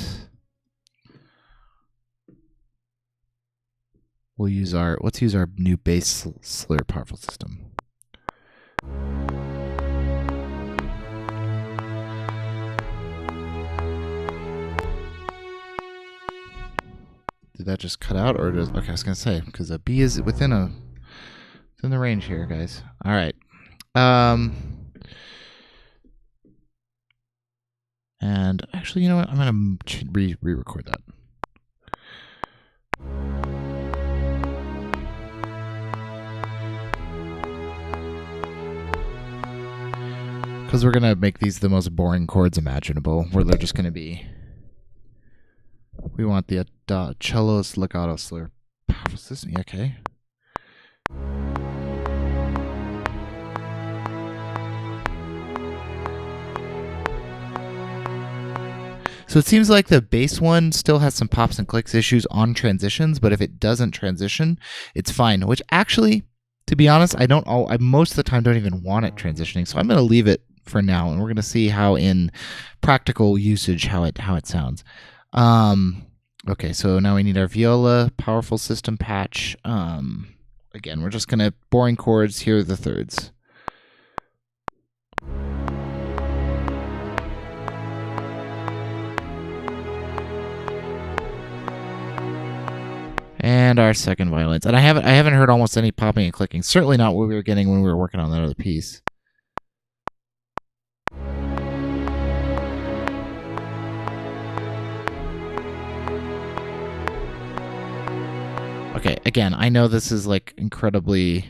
Let's use our new bass slur powerful system. Did that just cut out, or does? Okay, I was gonna say, because a B is within the range here, guys. All right. And actually, you know what? I'm gonna re-record that. Because we're gonna make these the most boring chords imaginable, where they're just gonna be. We want the cello's legato slur powerful system. Okay. So it seems like the bass one still has some pops and clicks issues on transitions, but if it doesn't transition, it's fine. Which actually, to be honest, I most of the time don't even want it transitioning. So I'm going to leave it for now, and we're going to see how in practical usage how it sounds. Okay, so now we need our viola powerful system patch. Again, we're just going to boring chords. Here are the thirds. And our second violins. And I haven't heard almost any popping and clicking. Certainly not what we were getting when we were working on that other piece. Okay, again, I know this is like incredibly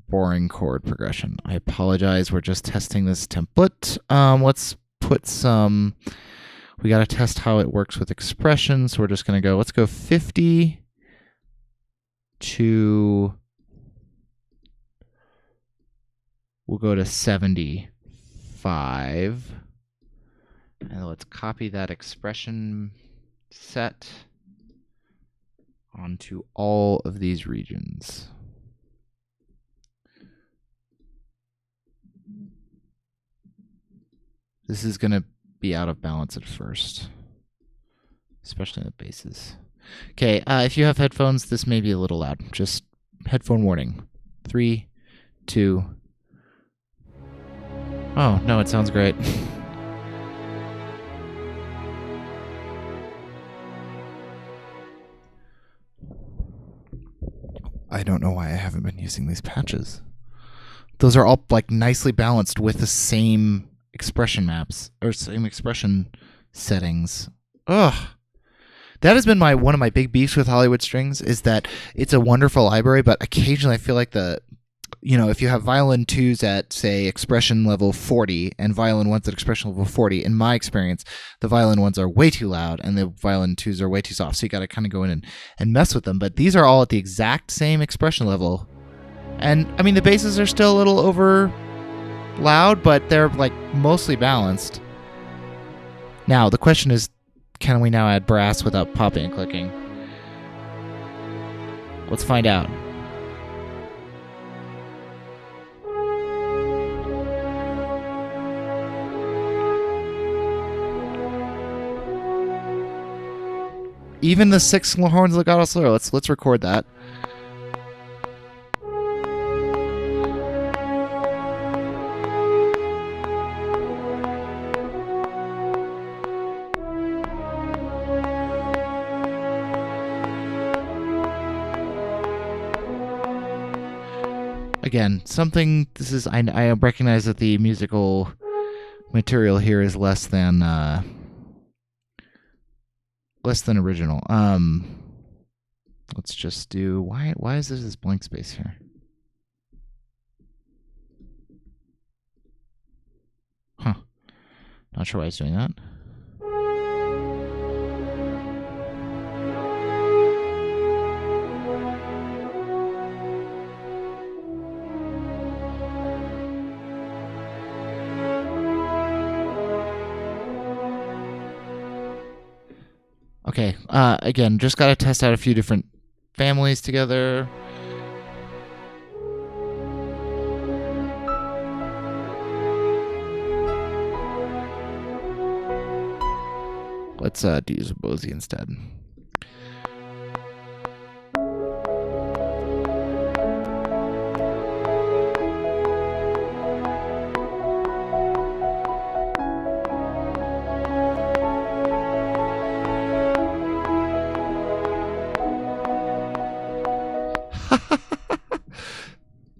boring chord progression. I apologize. We're just testing this template. Let's put some. We got to test how it works with expression. So we're just going to go, let's go 50 to, we'll go to 75. And let's copy that expression set onto all of these regions. This is going to be out of balance at first, especially in the basses. Okay, if you have headphones, this may be a little loud. Just headphone warning. 3, 2. Oh, no, it sounds great. I don't know why I haven't been using these patches. Those are all like nicely balanced with the same expression maps or same expression settings. Ugh. That has been one of my big beefs with Hollywood Strings is that it's a wonderful library, but occasionally I feel like if you have violin 2s at, say, expression level 40 and violin 1s at expression level 40, in my experience, the violin 1s are way too loud and the violin 2s are way too soft. So you got to kind of go in and mess with them. But these are all at the exact same expression level. And, I mean, the basses are still a little over loud, but they're, like, mostly balanced. Now, the question is, can we now add brass without popping and clicking? Let's find out. Even the 6 horns legato slower. Let's record that. Again, I recognize that the musical material here is less than original. Let's just do why is there this blank space here? Huh. Not sure why it's doing that. Okay, again, just got to test out a few different families together. Let's use a Bosey instead.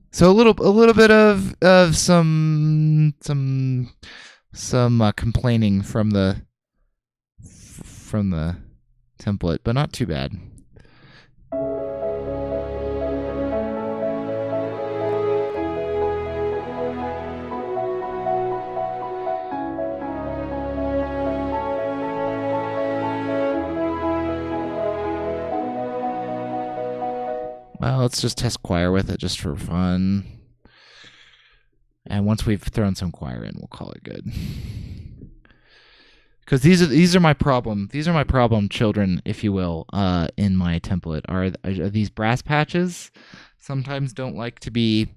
So a little bit of some complaining from the template, but not too bad. Well, let's just test choir with it just for fun. And once we've thrown some choir in, we'll call it good. Because these are my problem. These are my problem children, if you will, in my template. Are these brass patches sometimes don't like to be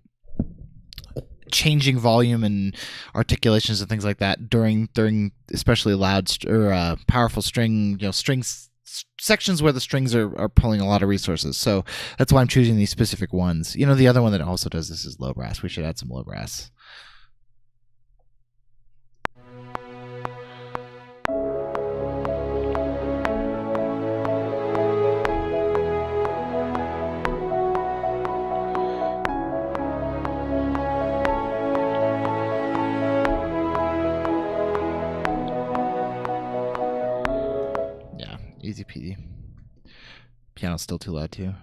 changing volume and articulations and things like that during especially loud or powerful string, strings. Sections where the strings are pulling a lot of resources. So that's why I'm choosing these specific ones. The other one that also does this is low brass. We should add some low brass. Piano's still too loud too.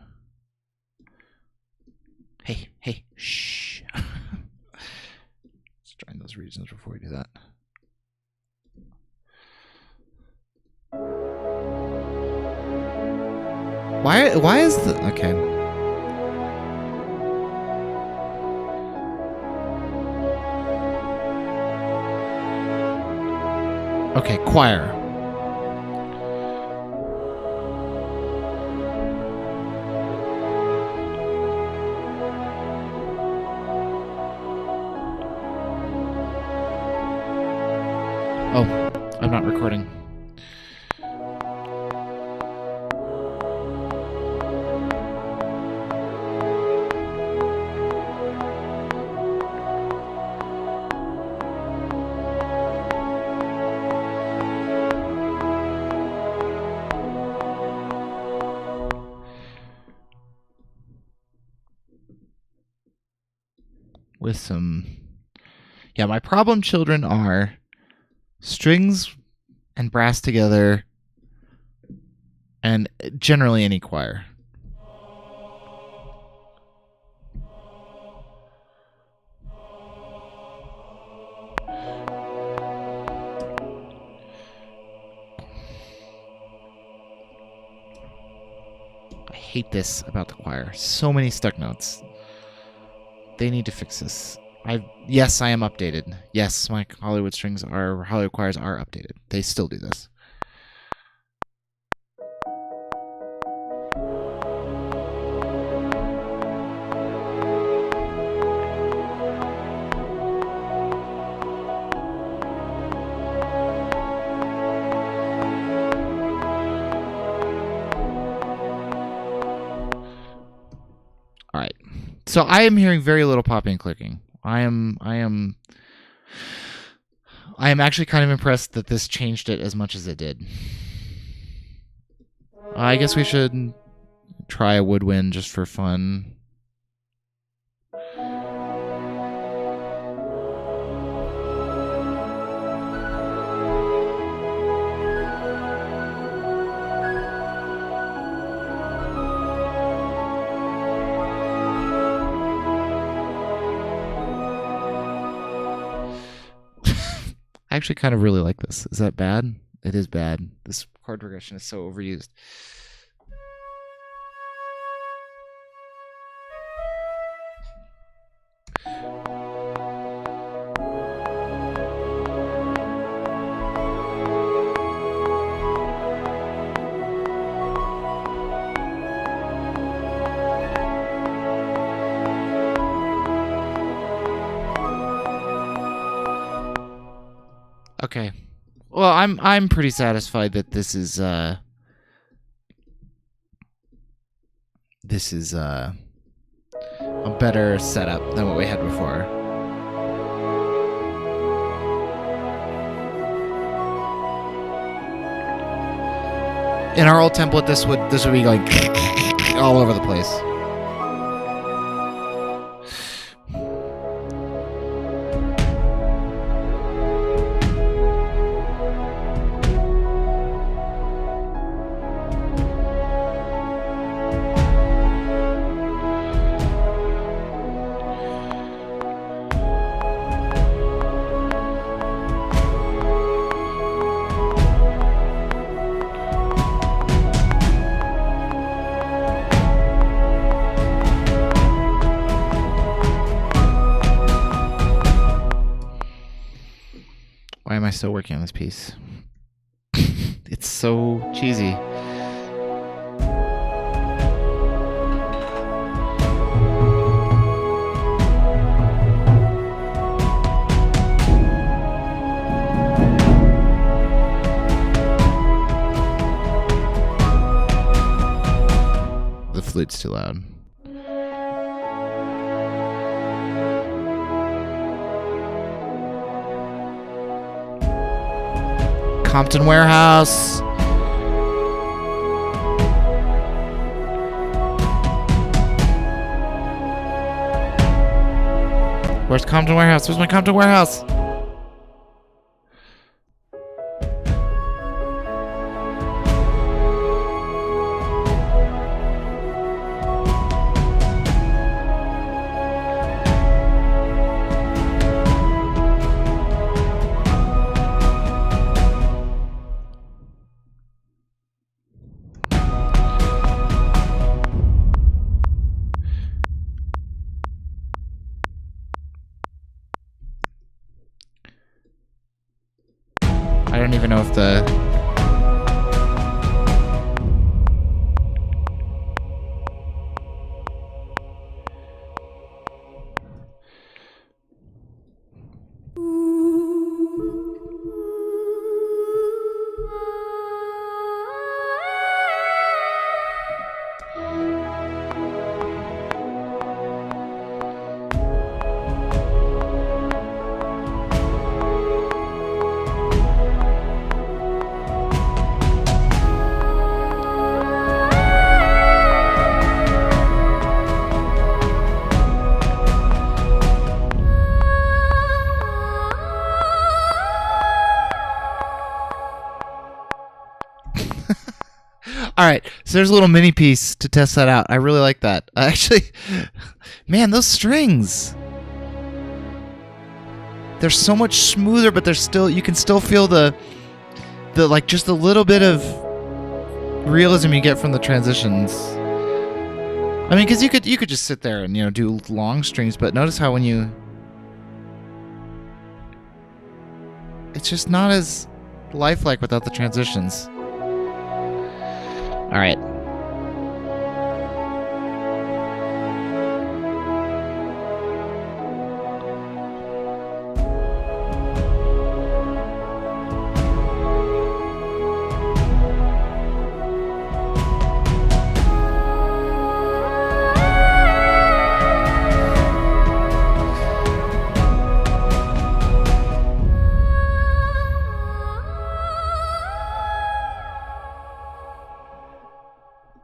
Hey, shh. Let's try in those regions before we do that. Why is the okay? Okay, choir. Oh, I'm not recording. With some... Yeah, my problem children are strings and brass together, and generally any choir. I hate this about the choir. So many stuck notes. They need to fix this. Yes, I am updated. Yes, my Hollywood choirs are updated. They still do this. All right. So I am hearing very little popping and clicking. I am actually kind of impressed that this changed it as much as it did. I guess we should try a woodwind just for fun. I actually kind of really like this. Is that bad? It is bad. This chord progression is so overused. Okay. Well, I'm pretty satisfied that this is a better setup than what we had before. In our old template, this would be going all over the place. Why am I still working on this piece? It's so cheesy. The flute's too loud. Compton Warehouse. Where's Compton Warehouse? Where's my Compton Warehouse? don't even know if the... All right, so there's a little mini piece to test that out. I really like that. Actually, man, those strings. They're so much smoother, but they're still, you can still feel the like just a little bit of realism you get from the transitions. I mean, because you could just sit there and, you know, do long strings, but notice how when you, it's just not as lifelike without the transitions. All right.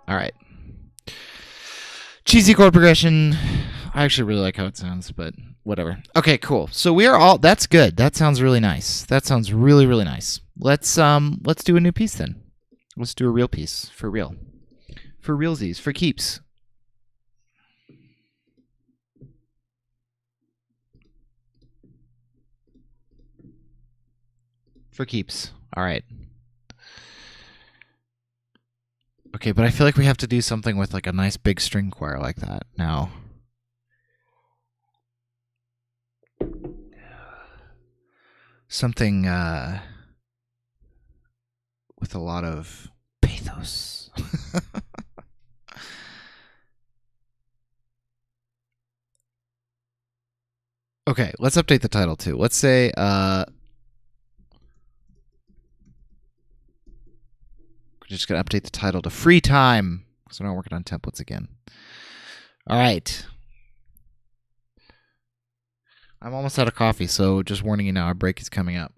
All right. Cheesy chord progression. I actually really like how it sounds, but whatever. Okay, cool. So we are all, that's good. That sounds really nice. That sounds really, really nice. Let's do a new piece then. Let's do a real piece for real. For realsies, for keeps. For keeps. All right. Okay, but I feel like we have to do something with like a nice big string choir like that now. Something with a lot of pathos. Okay, let's update the title too. Let's say we're just going to update the title to Free Time, because we're not working on templates again. All right. I'm almost out of coffee, so just warning you now, our break is coming up.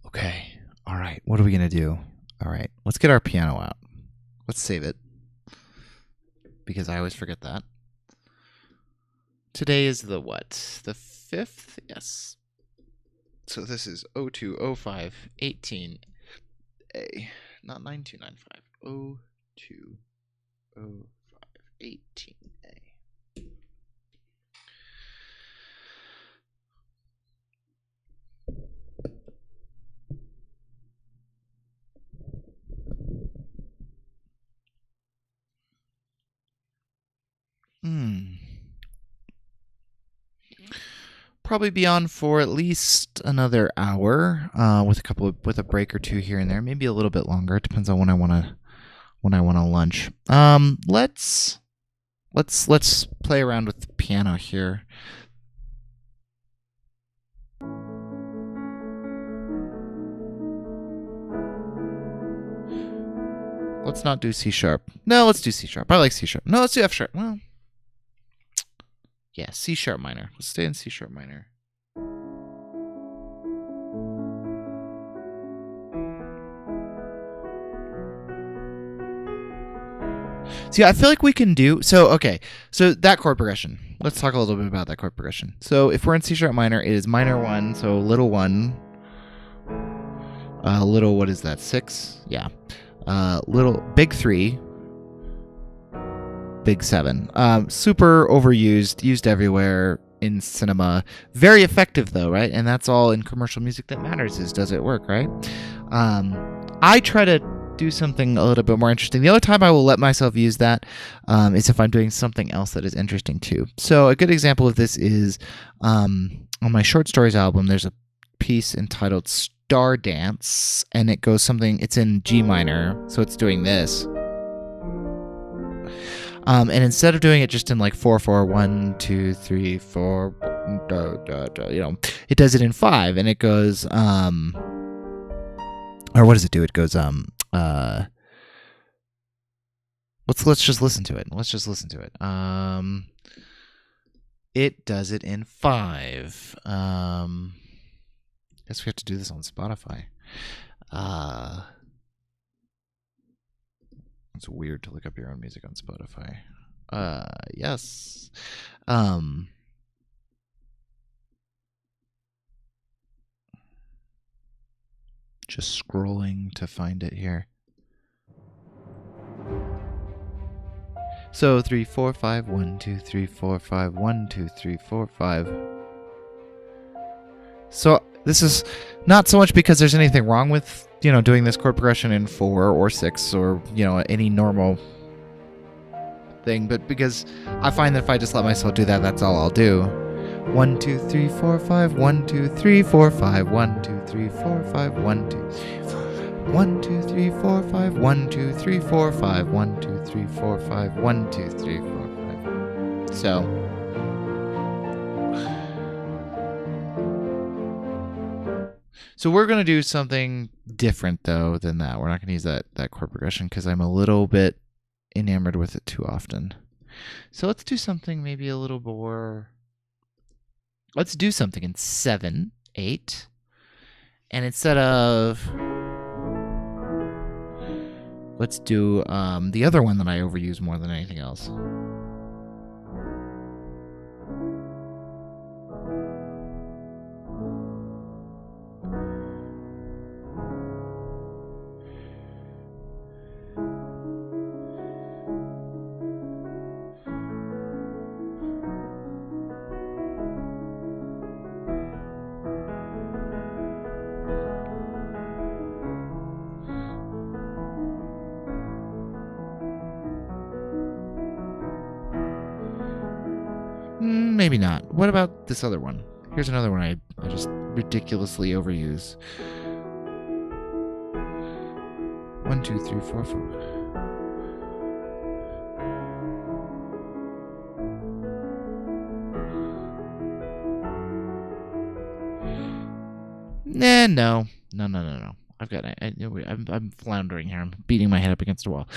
Okay. All right. What are we going to do? All right. Let's get our piano out. Let's save it, because I always forget that. Today is the what? The 5th? Yes. So this is 020518A, not 9295. 020518A. Probably be on for at least another hour, with a break or two here and there, maybe a little bit longer. It depends on when I want to lunch. Let's play around with the piano here. Let's not do C sharp. No, let's do C sharp. I like C sharp. No, let's do F sharp. Well, yeah, C sharp minor. Let's stay in C sharp minor. See, I feel like we can do so. Okay, so that chord progression. Let's talk a little bit about that chord progression. So if we're in C sharp minor, it is minor 1, so little 1. Little, what is that? 6? Yeah. Little big 3. Big 7. Super overused, used everywhere in cinema. Very effective though, right? And that's all in commercial music that matters, is does it work, right? I try to do something a little bit more interesting. The only time I will let myself use that is if I'm doing something else that is interesting too. So a good example of this is on my short stories album, there's a piece entitled Star Dance, and it goes something, it's in G minor, so it's doing this. And instead of doing it just in like 4/4, 1, 2, 3, 4, you know, it does it in 5, and it goes or what does it do? It goes let's just listen to it. It does it in 5. Guess we have to do this on Spotify. It's weird to look up your own music on Spotify. Yes. Just scrolling to find it here. So 3, 4, 5, 1, 2, 3, 4, 5, 1, 2, 3, 4, 5. So this is not so much because there's anything wrong with, you know, doing this chord progression in 4 or 6 or, you know, any normal thing, but because I find that if I just let myself do that, that's all I'll do. 1, 2, 3, 4, 5, 1, 2, 3, 4, 5, 1, 2, 3, 4, 5, 1, 2, 3, 4, 1, 2, 3, 4, 5, 1, 2, 3, 4, 5, 1, 2, 3, 4, 5, 1, 2, 3, 4, 5. So we're going to do something different, though, than that. We're not going to use that chord progression because I'm a little bit enamored with it too often. So let's do something maybe a little more... Let's do something in 7, 8. And instead of... Let's do the other one that I overuse more than anything else. Maybe not. What about this other one? Here's another one I just ridiculously overuse. 1, 2, 3, 4, 5. No. I'm floundering here. I'm beating my head up against a wall.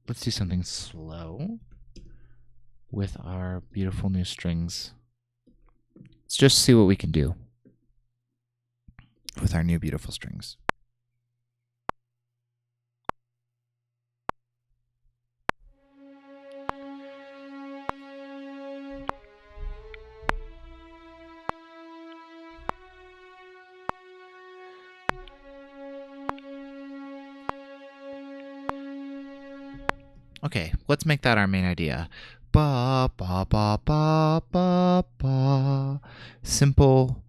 Let's do something slow with our beautiful new strings. Let's just see what we can do with our new beautiful strings. Okay, let's make that our main idea. Ba ba ba ba ba ba. Simple,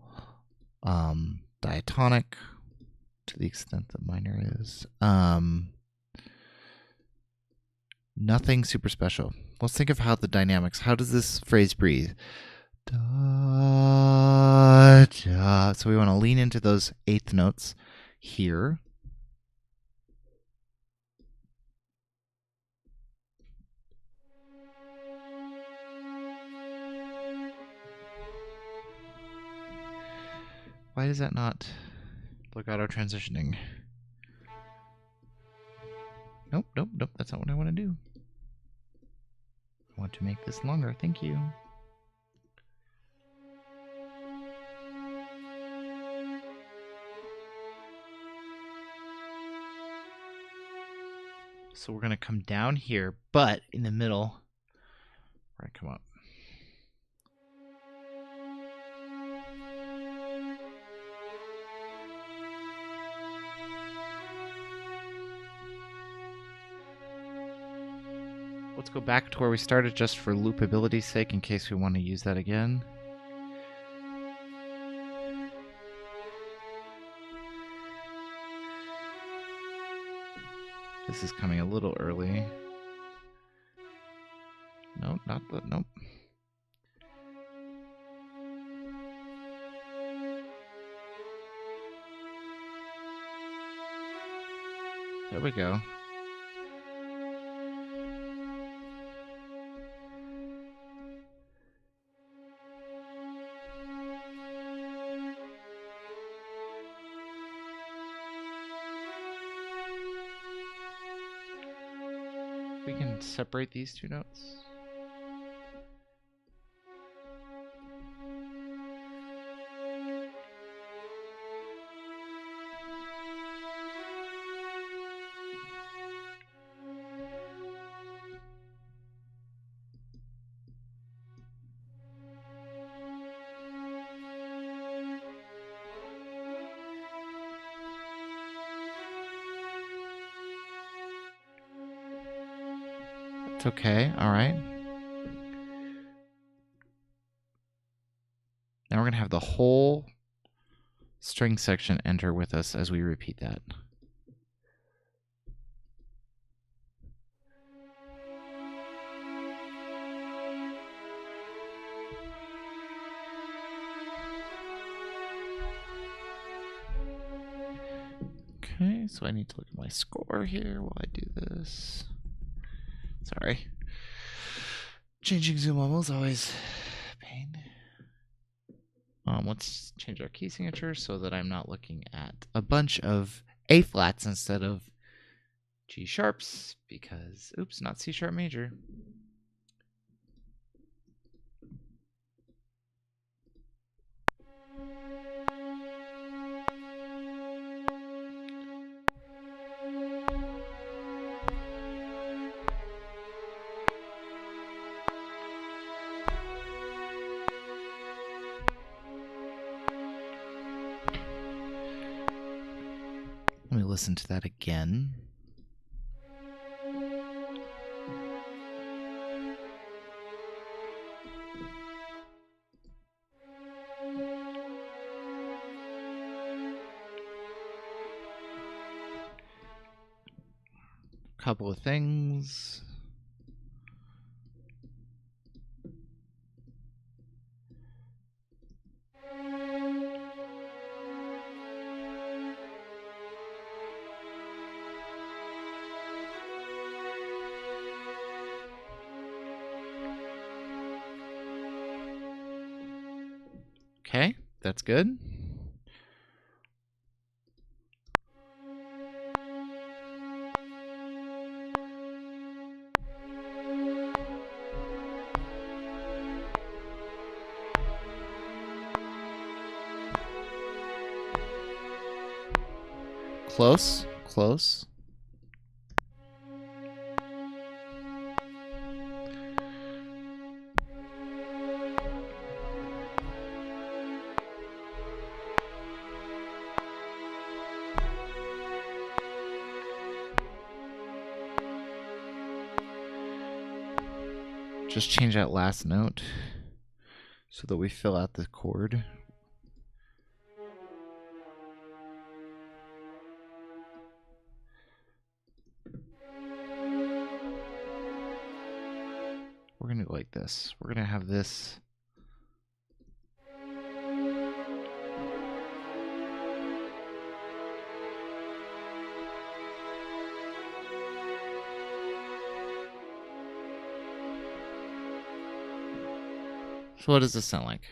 diatonic, to the extent that minor is. Nothing super special. Let's think of how the dynamics. How does this phrase breathe? Da, da. So we want to lean into those eighth notes here. Why does that not legato transitioning? Nope, that's not what I want to do. I want to make this longer, thank you. So we're going to come down here, but in the middle, we're going to come up. Let's go back to where we started just for loopability's sake in case we want to use that again. This is coming a little early. No, not the, nope. There we go. We can separate these two notes. It's okay. All right. Now we're going to have the whole string section enter with us as we repeat that. Okay, so I need to look at my score here while I do this. Sorry. Changing zoom level is always a pain. Let's change our key signature so that I'm not looking at a bunch of A flats instead of G sharps because, oops, not C sharp major. Let me listen to that again. Couple of things. Okay, that's good. Close, close. Just change that last note so that we fill out the chord. We're going to go like this. We're going to have this. So what does this sound like?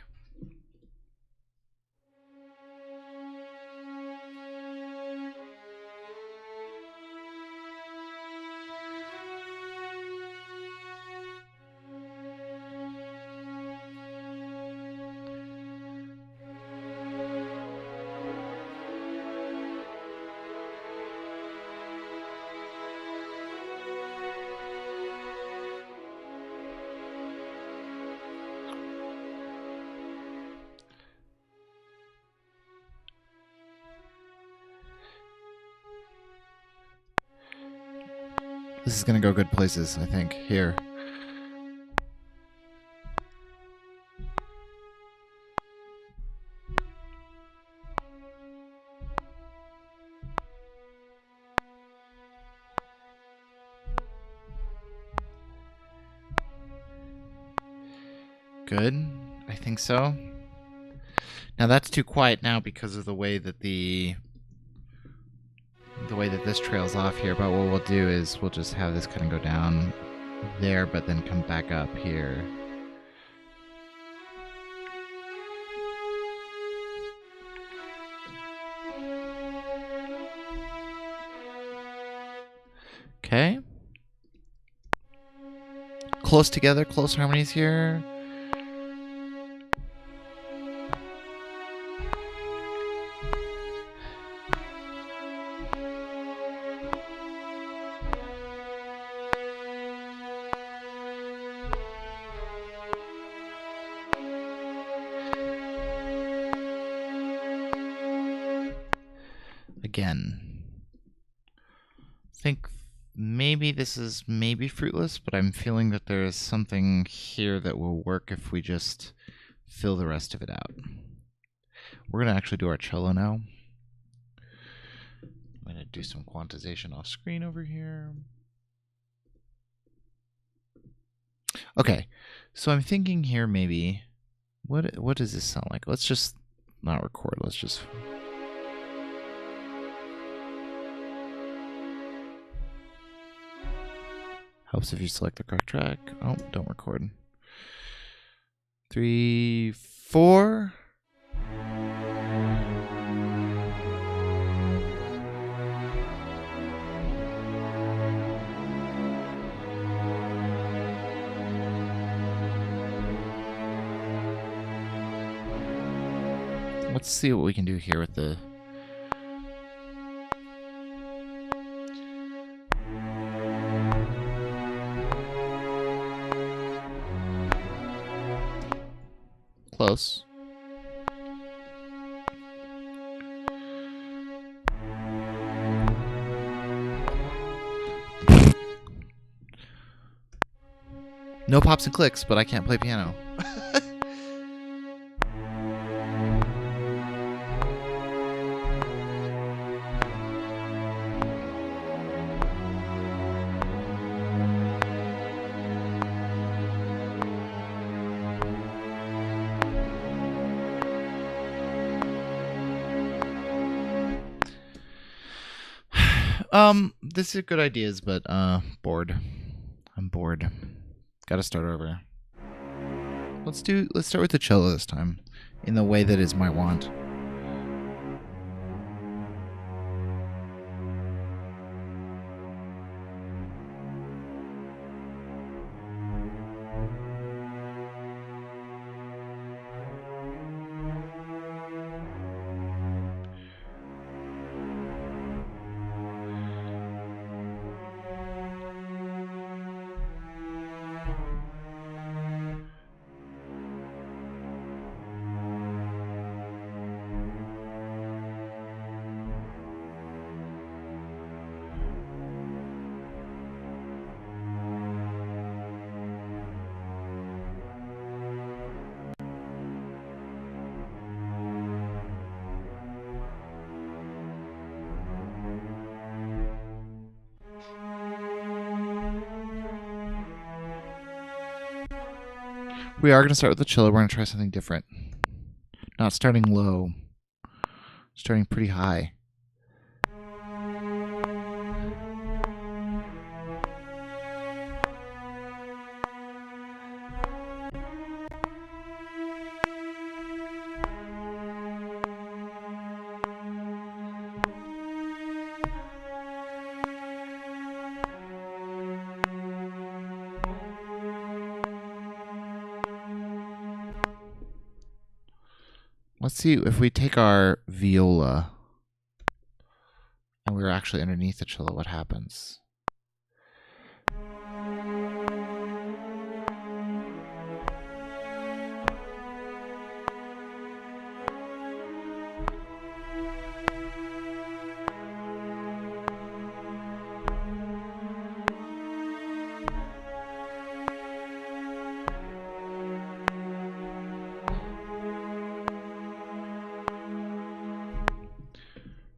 This is going to go good places, I think, here. good. I think so. Now that's too quiet now because of the way that this trails off here. But what we'll do is we'll just have this kind of go down there, but then come back up here. Okay. Close together, close harmonies here. Again, I think maybe this is fruitless, but I'm feeling that there is something here that will work if we just fill the rest of it out. We're going to actually do our cello now. I'm going to do some quantization off screen over here. Okay, so I'm thinking here maybe, what does this sound like? Let's just not record, let's just... Helps if you select the correct track. Oh, don't record. 3, 4. Let's see what we can do here with the... Close. No pops and clicks, but I can't play piano. This is good ideas, but bored. I'm bored. Gotta start over. Let's start with the cello this time, in the way that is my want. We are going to start with the cello. We're going to try something different. Not starting low. Starting pretty high. Let's see if we take our viola and we're actually underneath the cello, what happens?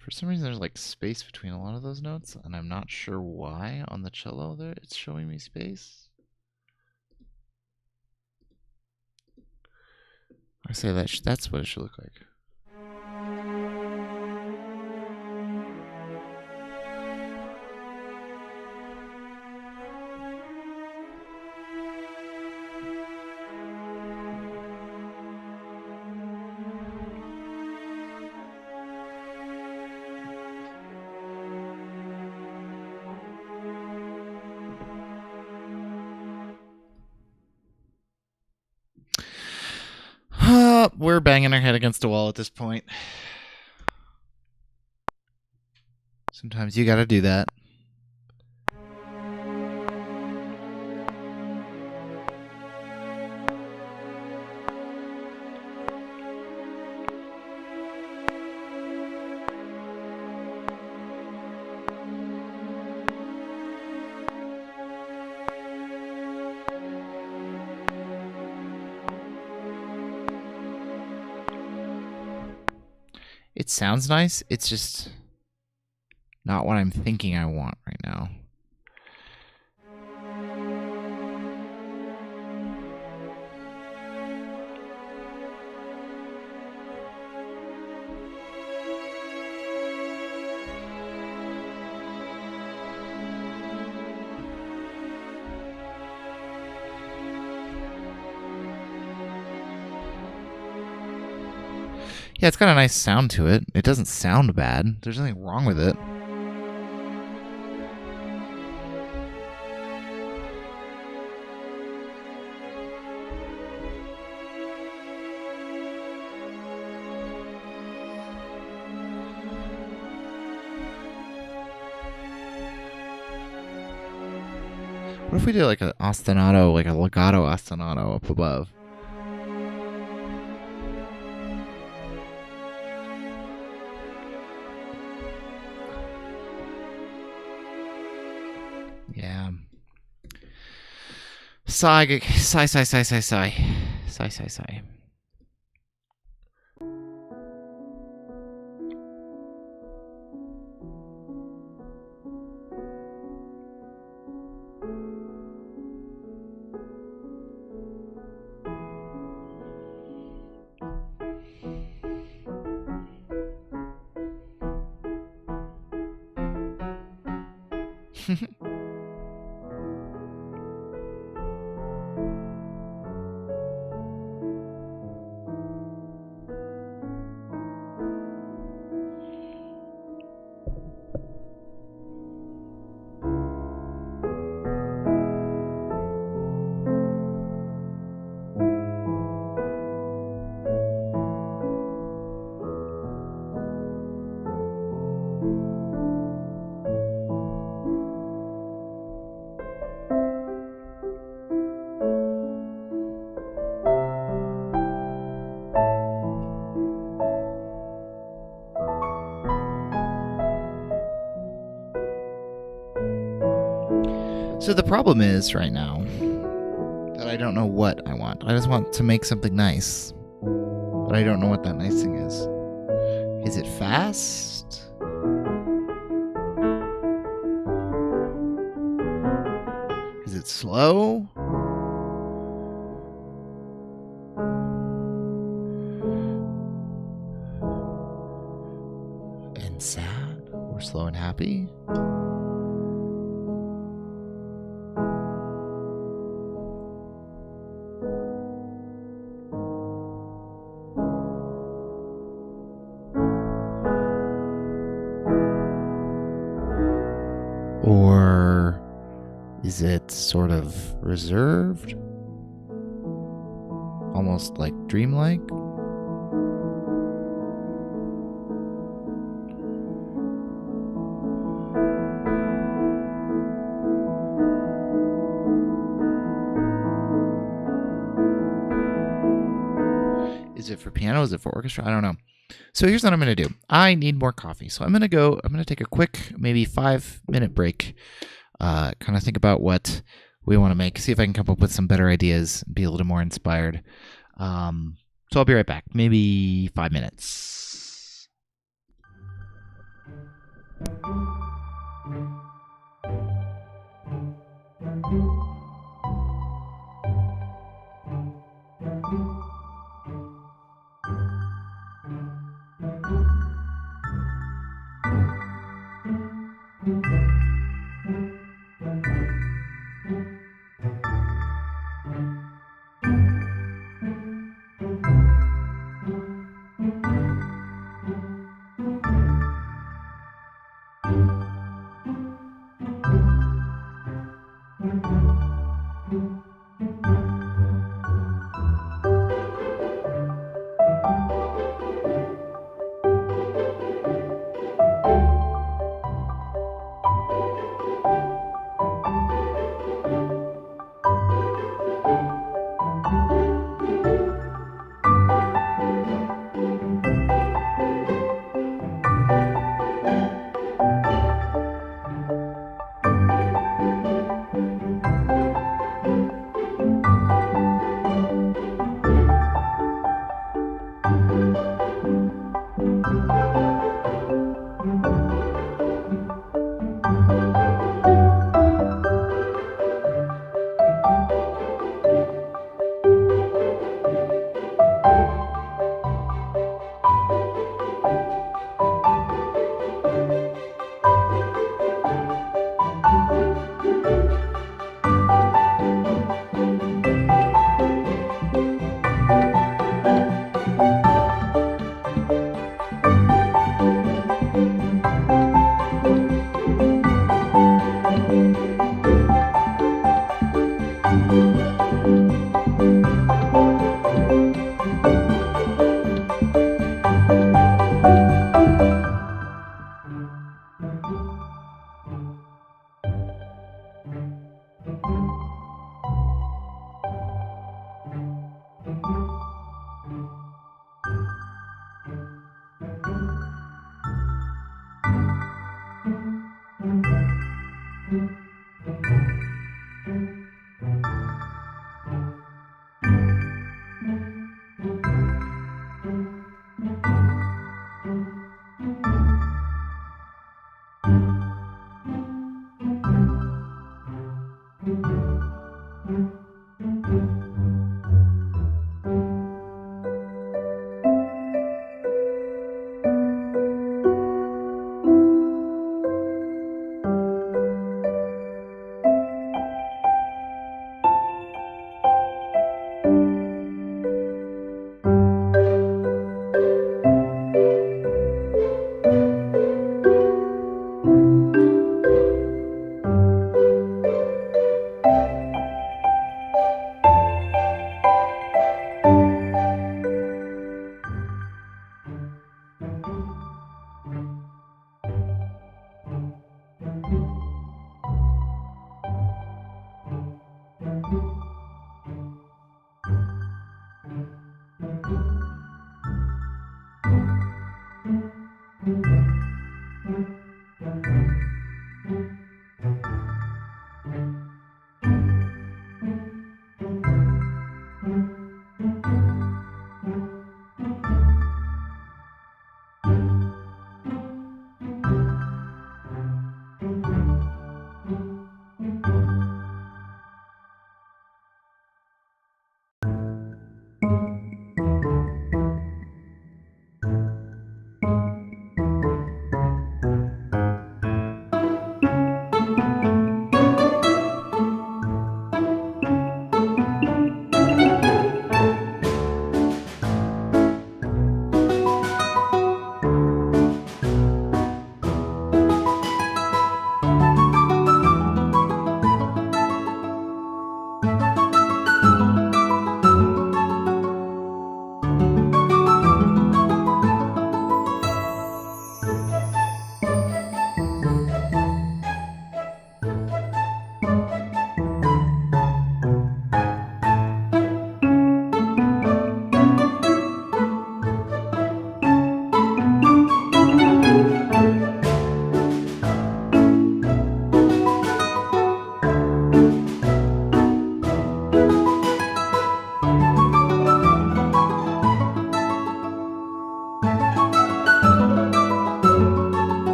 For some reason, there's like space between a lot of those notes, and I'm not sure why on the cello there it's showing me space. I say that's what it should look like. We're banging our head against a wall at this point. Sometimes you gotta do that. It sounds nice. It's just not what I'm thinking I want right now. Yeah, it's got a nice sound to it. It doesn't sound bad. There's nothing wrong with it. What if we did like an ostinato, like a legato ostinato up above? Yeah. Sigh, sigh, sigh, sigh, sigh, sigh. Sigh, sigh, sigh. So the problem is right now that I don't know what I want. I just want to make something nice, but I don't know what that nice thing is. Is it fast? Is it slow? And sad? Or slow and happy? Or is it sort of reserved? Almost like dreamlike? Is it for piano? Is it for orchestra? I don't know. So here's what I'm going to do. I need more coffee. So I'm going to take a quick, maybe 5-minute break. Kind of think about what we want to make. See if I can come up with some better ideas. Be a little more inspired. So I'll be right back. Maybe 5 minutes.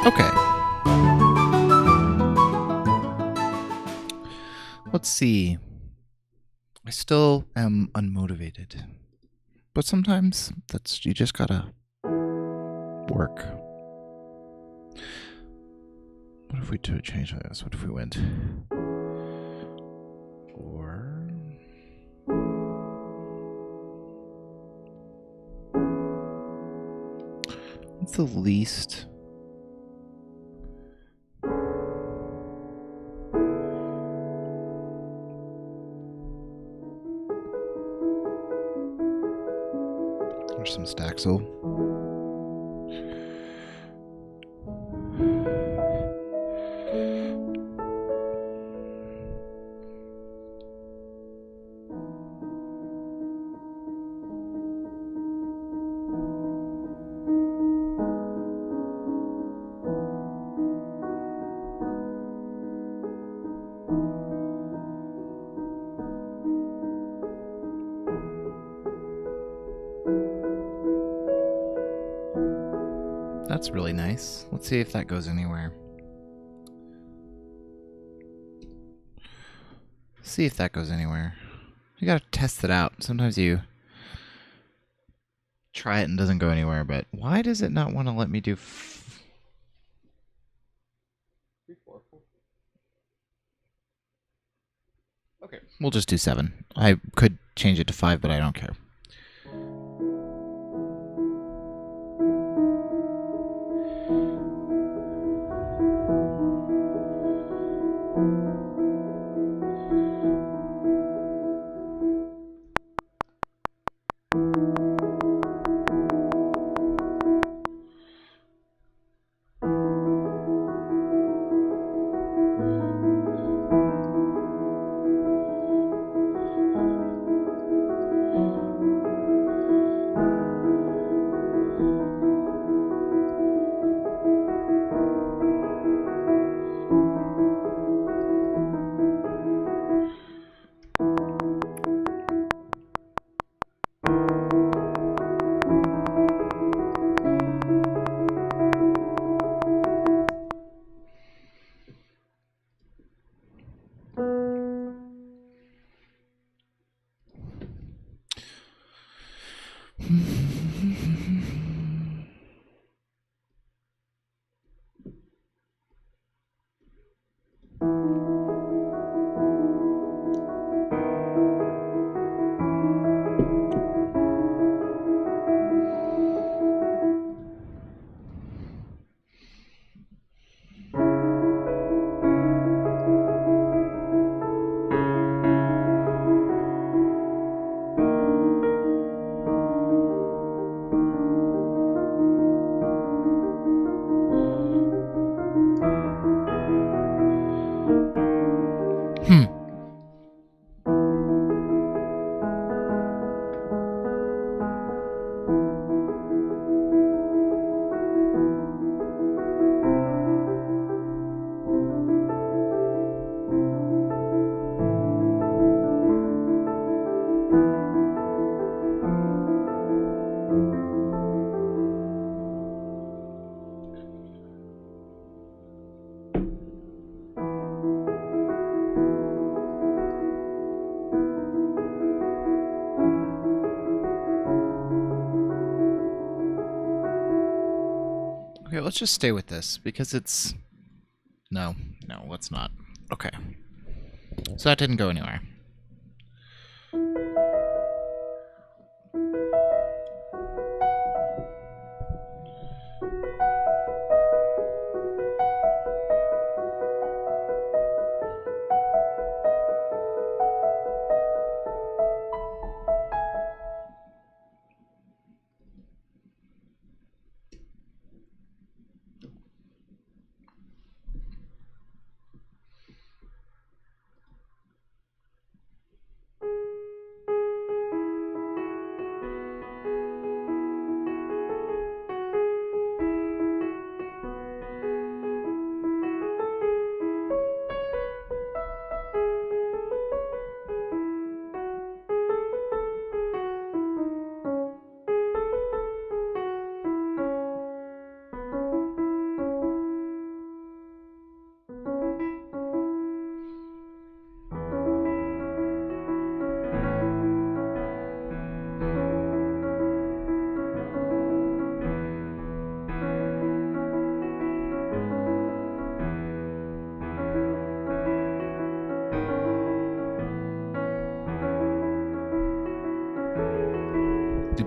Okay. Let's see. I still am unmotivated. But sometimes you just gotta work. What if we change this? What if we went? Or what's the least? There's some Staxel. That's really nice. Let's see if that goes anywhere. See if that goes anywhere. You gotta test it out. Sometimes you try it and doesn't go anywhere, but why does it not want to let me do... Okay, we'll just do 7. I could change it to 5, but I don't care. Okay, let's just stay with this because it's... No, let's not. Okay. So that didn't go anywhere.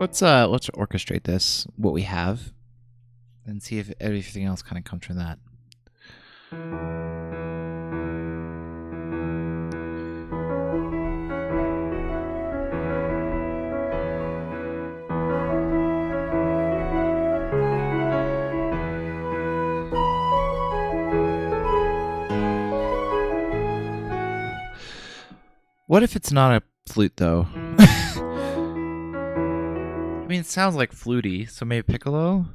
Let's orchestrate this, what we have, and see if everything else kind of comes from that. What if it's not a flute, though? I mean, it sounds like fluty, so maybe piccolo?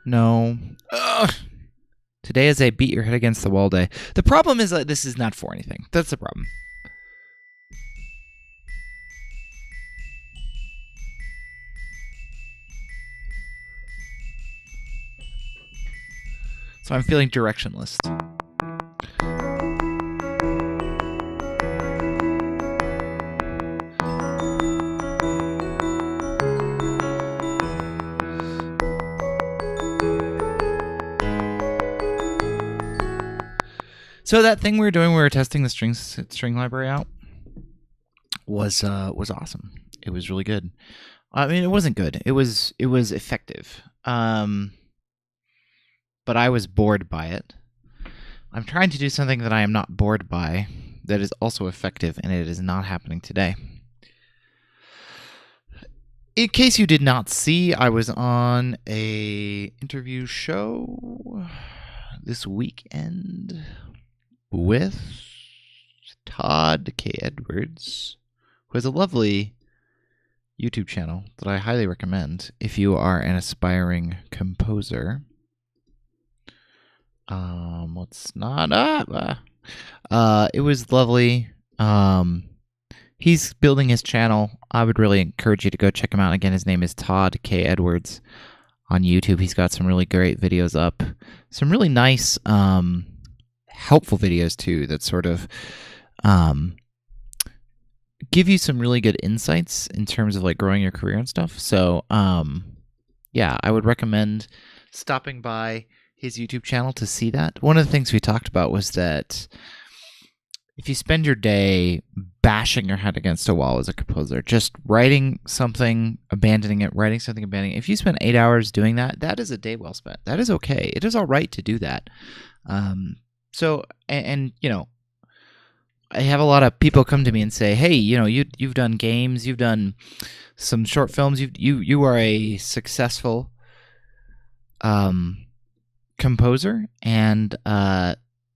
No. Ugh. Today is a beat your head against the wall day. The problem is that this is not for anything. That's the problem. So I'm feeling directionless. So that thing we were doing, we were testing the string library out, was awesome. It was really good. I mean, it wasn't good. It was effective. But I was bored by it. I'm trying to do something that I am not bored by, that is also effective, and it is not happening today. In case you did not see, I was on a interview show this weekend with Todd K. Edwards, who has a lovely YouTube channel that I highly recommend if you are an aspiring composer. It was lovely. He's building his channel. I would really encourage you to go check him out. Again, his name is Todd K. Edwards on YouTube. He's got some really great videos up. Some really nice, helpful videos, too, that sort of give you some really good insights in terms of like growing your career and stuff. So, yeah, I would recommend stopping by his YouTube channel to see that. One of the things we talked about was that if you spend your day bashing your head against a wall as a composer, just writing something, abandoning it, writing something, abandoning it, if you spend 8 hours doing that, that is a day well spent. That is okay. It is all right to do that. So, you know, I have a lot of people come to me and say, "Hey, you know, you've done games, you've done some short films, you are a successful composer, and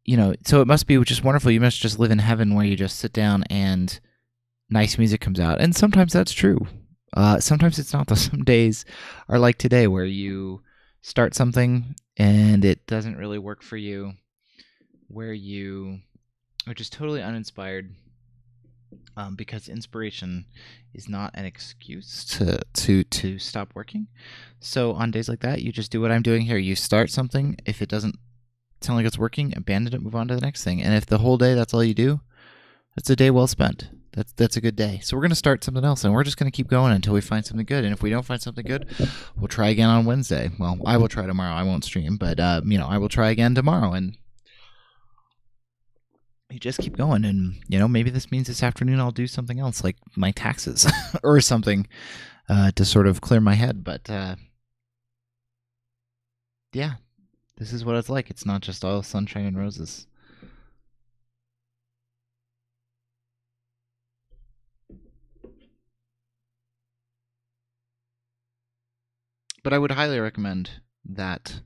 you know, so it must be just wonderful. You must just live in heaven where you just sit down and nice music comes out." And sometimes that's true. Sometimes it's not, though. Some days are like today, where you start something and it doesn't really work for you, where you are just totally uninspired, because inspiration is not an excuse to stop working. So on days like that, you just do what I'm doing here. You start something. If it doesn't sound like it's working, abandon it, move on to the next thing. And if the whole day that's all you do, that's a day well spent. That's a good day. So we're going to start something else, and we're just going to keep going until we find something good. And if we don't find something good, we'll try again on Wednesday. Well, I will try tomorrow. I won't stream, but you know, I will try again tomorrow. And you just keep going. And you know, maybe this means this afternoon I'll do something else, like my taxes or something, to sort of clear my head. But yeah, this is what it's like. It's not just all sunshine and roses. But I would highly recommend that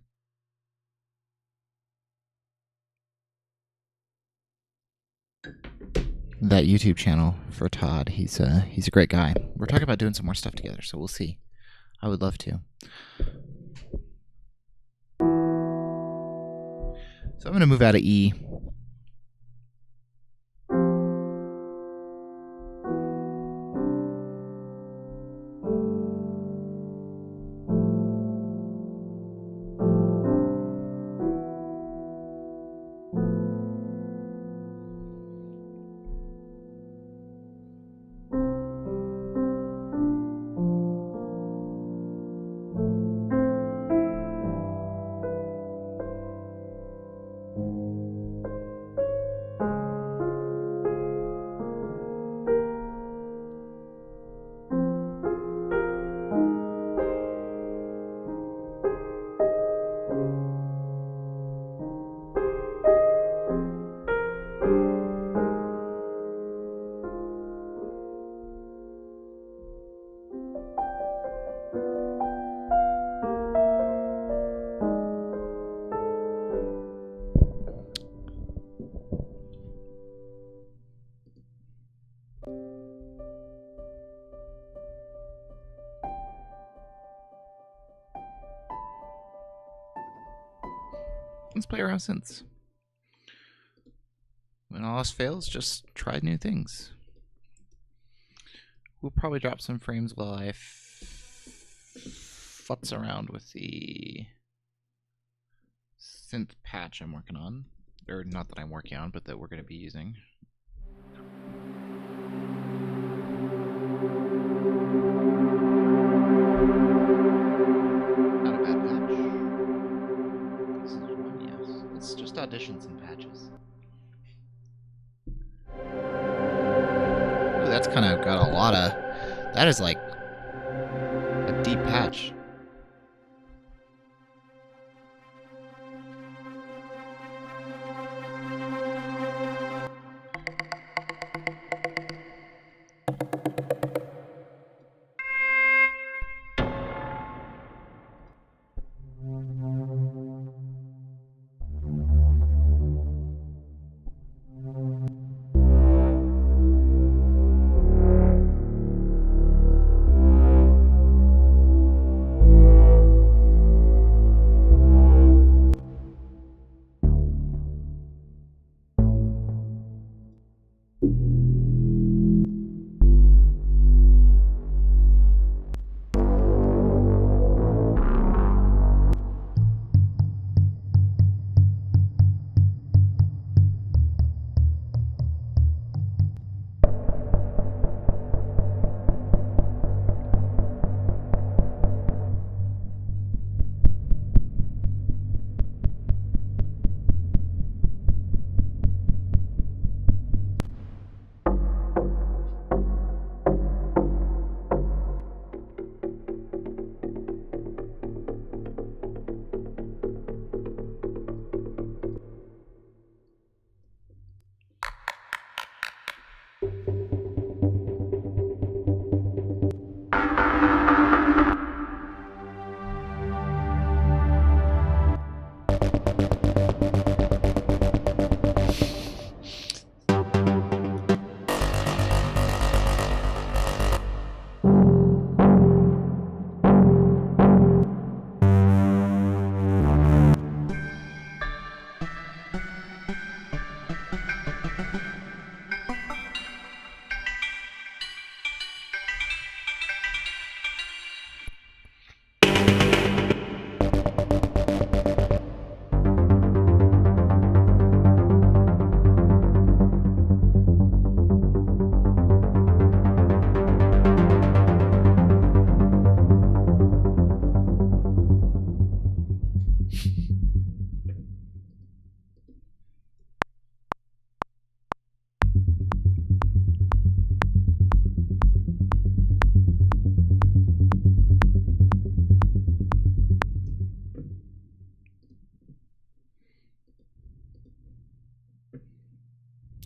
YouTube channel for Todd. He's a great guy. We're talking about doing some more stuff together, so we'll see. I would love to. So I'm going to move out of E. let's play around since. When all else fails, just try new things. We'll probably drop some frames while I futz around with the synth patch I'm working on. Or not that I'm working on, but that we're going to be using. Not a bad patch. This is one, yes. It's just auditions and patches. Ooh, that's kind of got a lot of... That is like a deep patch.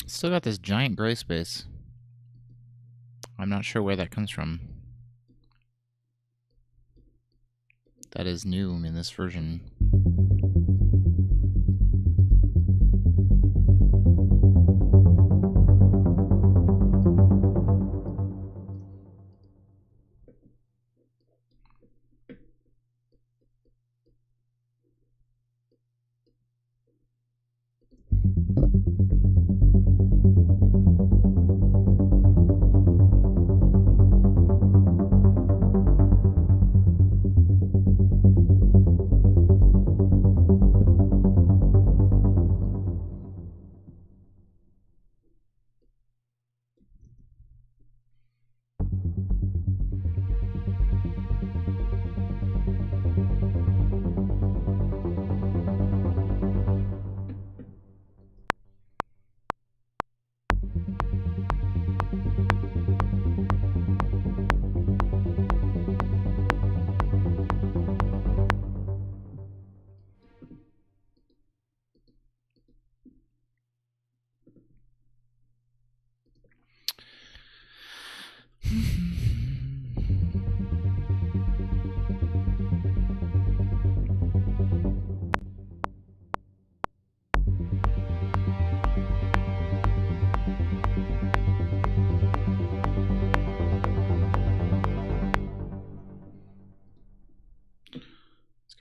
Still got this giant gray space. I'm not sure where that comes from. That is new in this version.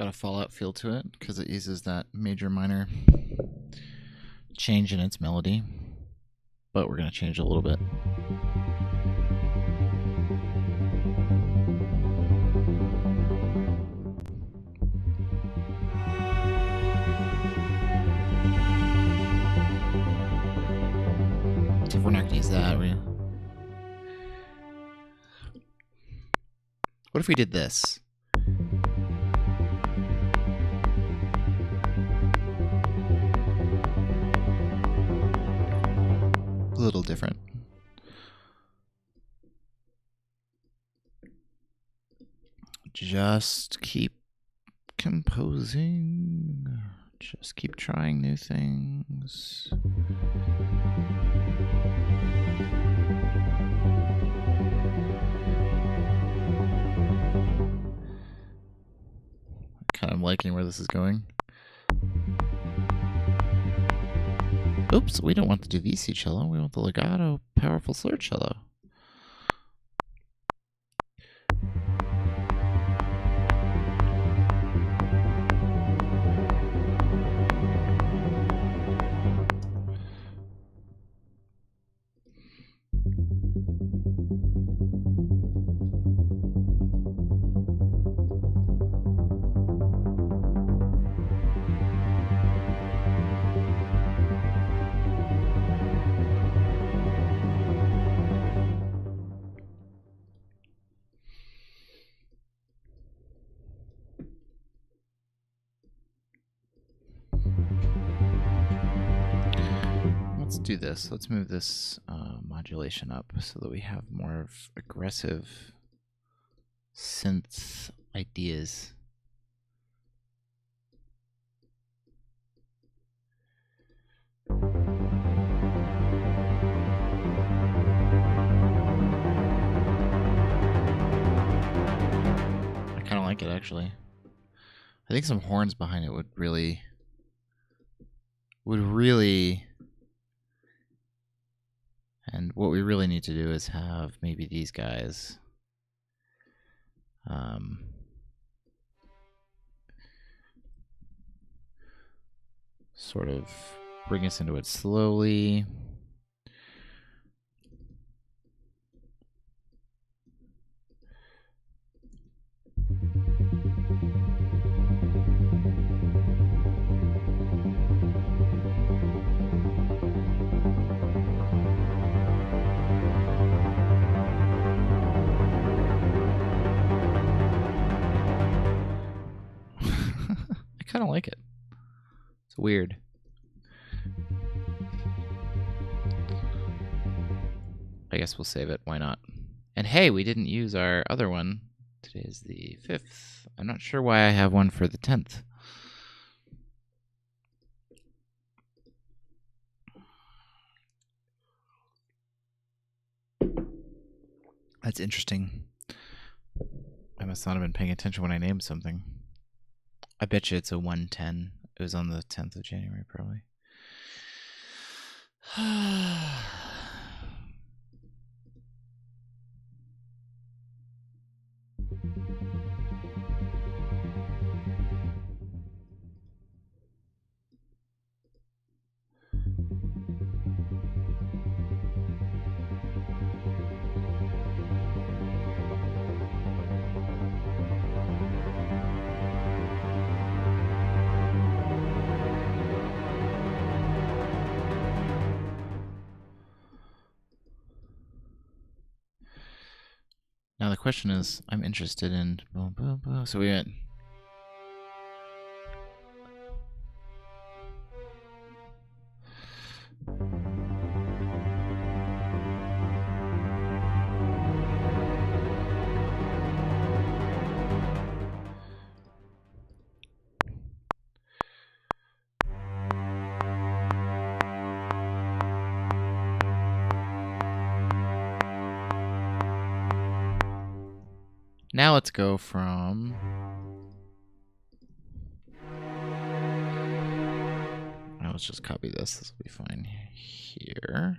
got a Fallout feel to it because it uses that major minor change in its melody, but we're going to change it a little bit. So if we're not going to use that, what if we did this? A little different. Just keep composing. Just keep trying new things. Kind of liking where this is going. Oops, we don't want the VC cello. We want the legato, powerful slur cello. Let's do this. Let's move this modulation up so that we have more of aggressive synth ideas. I kind of like it, actually. I think some horns behind it would really and what we really need to do is have maybe these guys sort of bring us into it slowly. I kind of like it. It's weird. I guess we'll save it. Why not? And hey, we didn't use our other one. Today is the 5th. I'm not sure why I have one for the 10th. That's interesting. I must not have been paying attention when I named something. I bet you it's a 110. It was on the 10th of January, probably. Now the question is, I'm interested in... So we went... Now let's go from... Now let's just copy this. This will be fine here.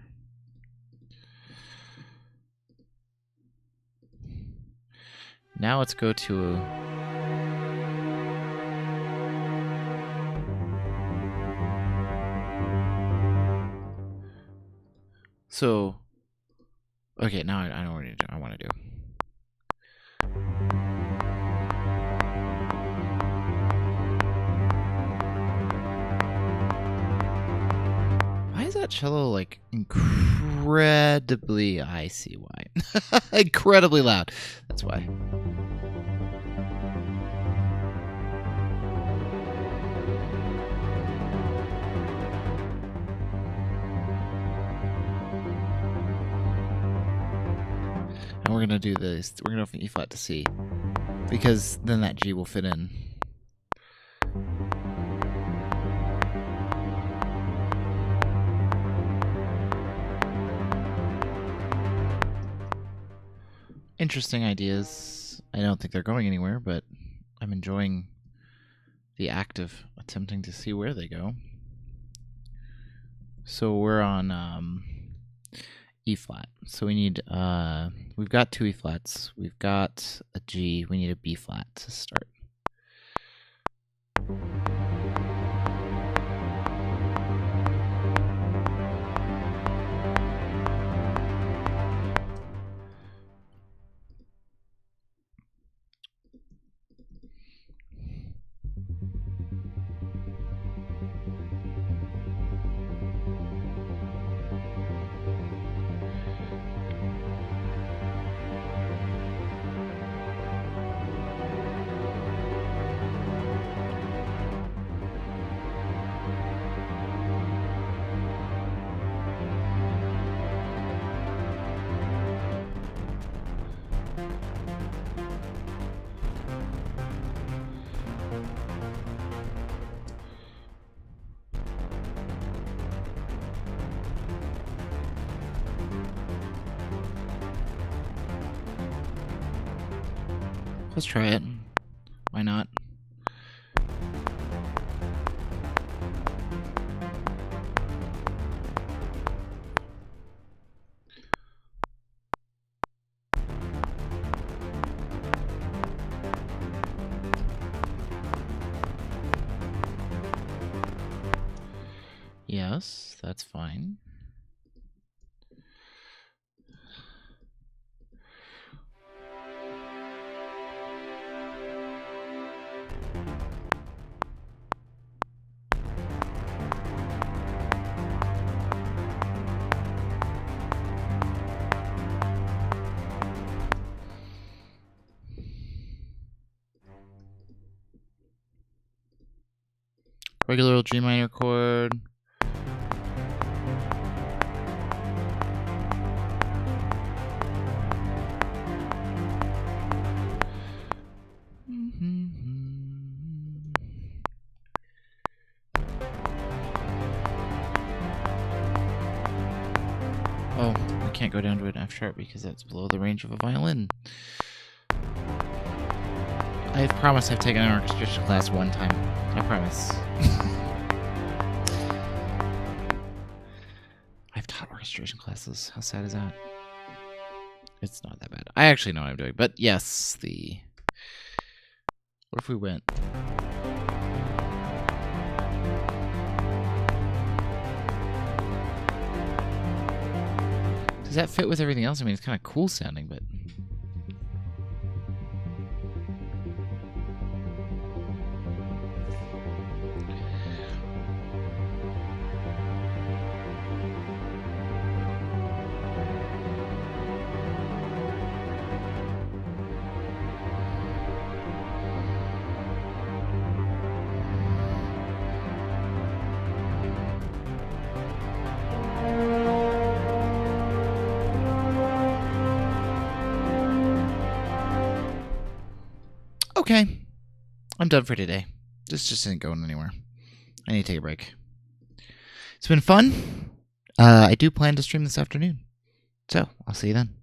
Now let's go to So, okay, now I know what I want to do. Why is that cello like incredibly? I see why. Incredibly loud. That's why. And we're gonna do this. We're gonna go from E flat to C, because then that G will fit in. Interesting ideas. I don't think they're going anywhere, but I'm enjoying the act of attempting to see where they go. So we're on E flat. So we need we've got 2 E flats. We've got a G. We need a B flat to start. Let's try it. Why not? Yes, that's fine. Regular old G minor chord. Oh, I can't go down to an F sharp because that's below the range of a violin. I promise I've taken an orchestration class one time. I promise. I've taught orchestration classes. How sad is that? It's not that bad. I actually know what I'm doing. But yes, what if we went? Does that fit with everything else? I mean, it's kind of cool sounding, but... Okay, I'm done for today. This just isn't going anywhere. I need to take a break. It's been fun. I do plan to stream this afternoon. So, I'll see you then.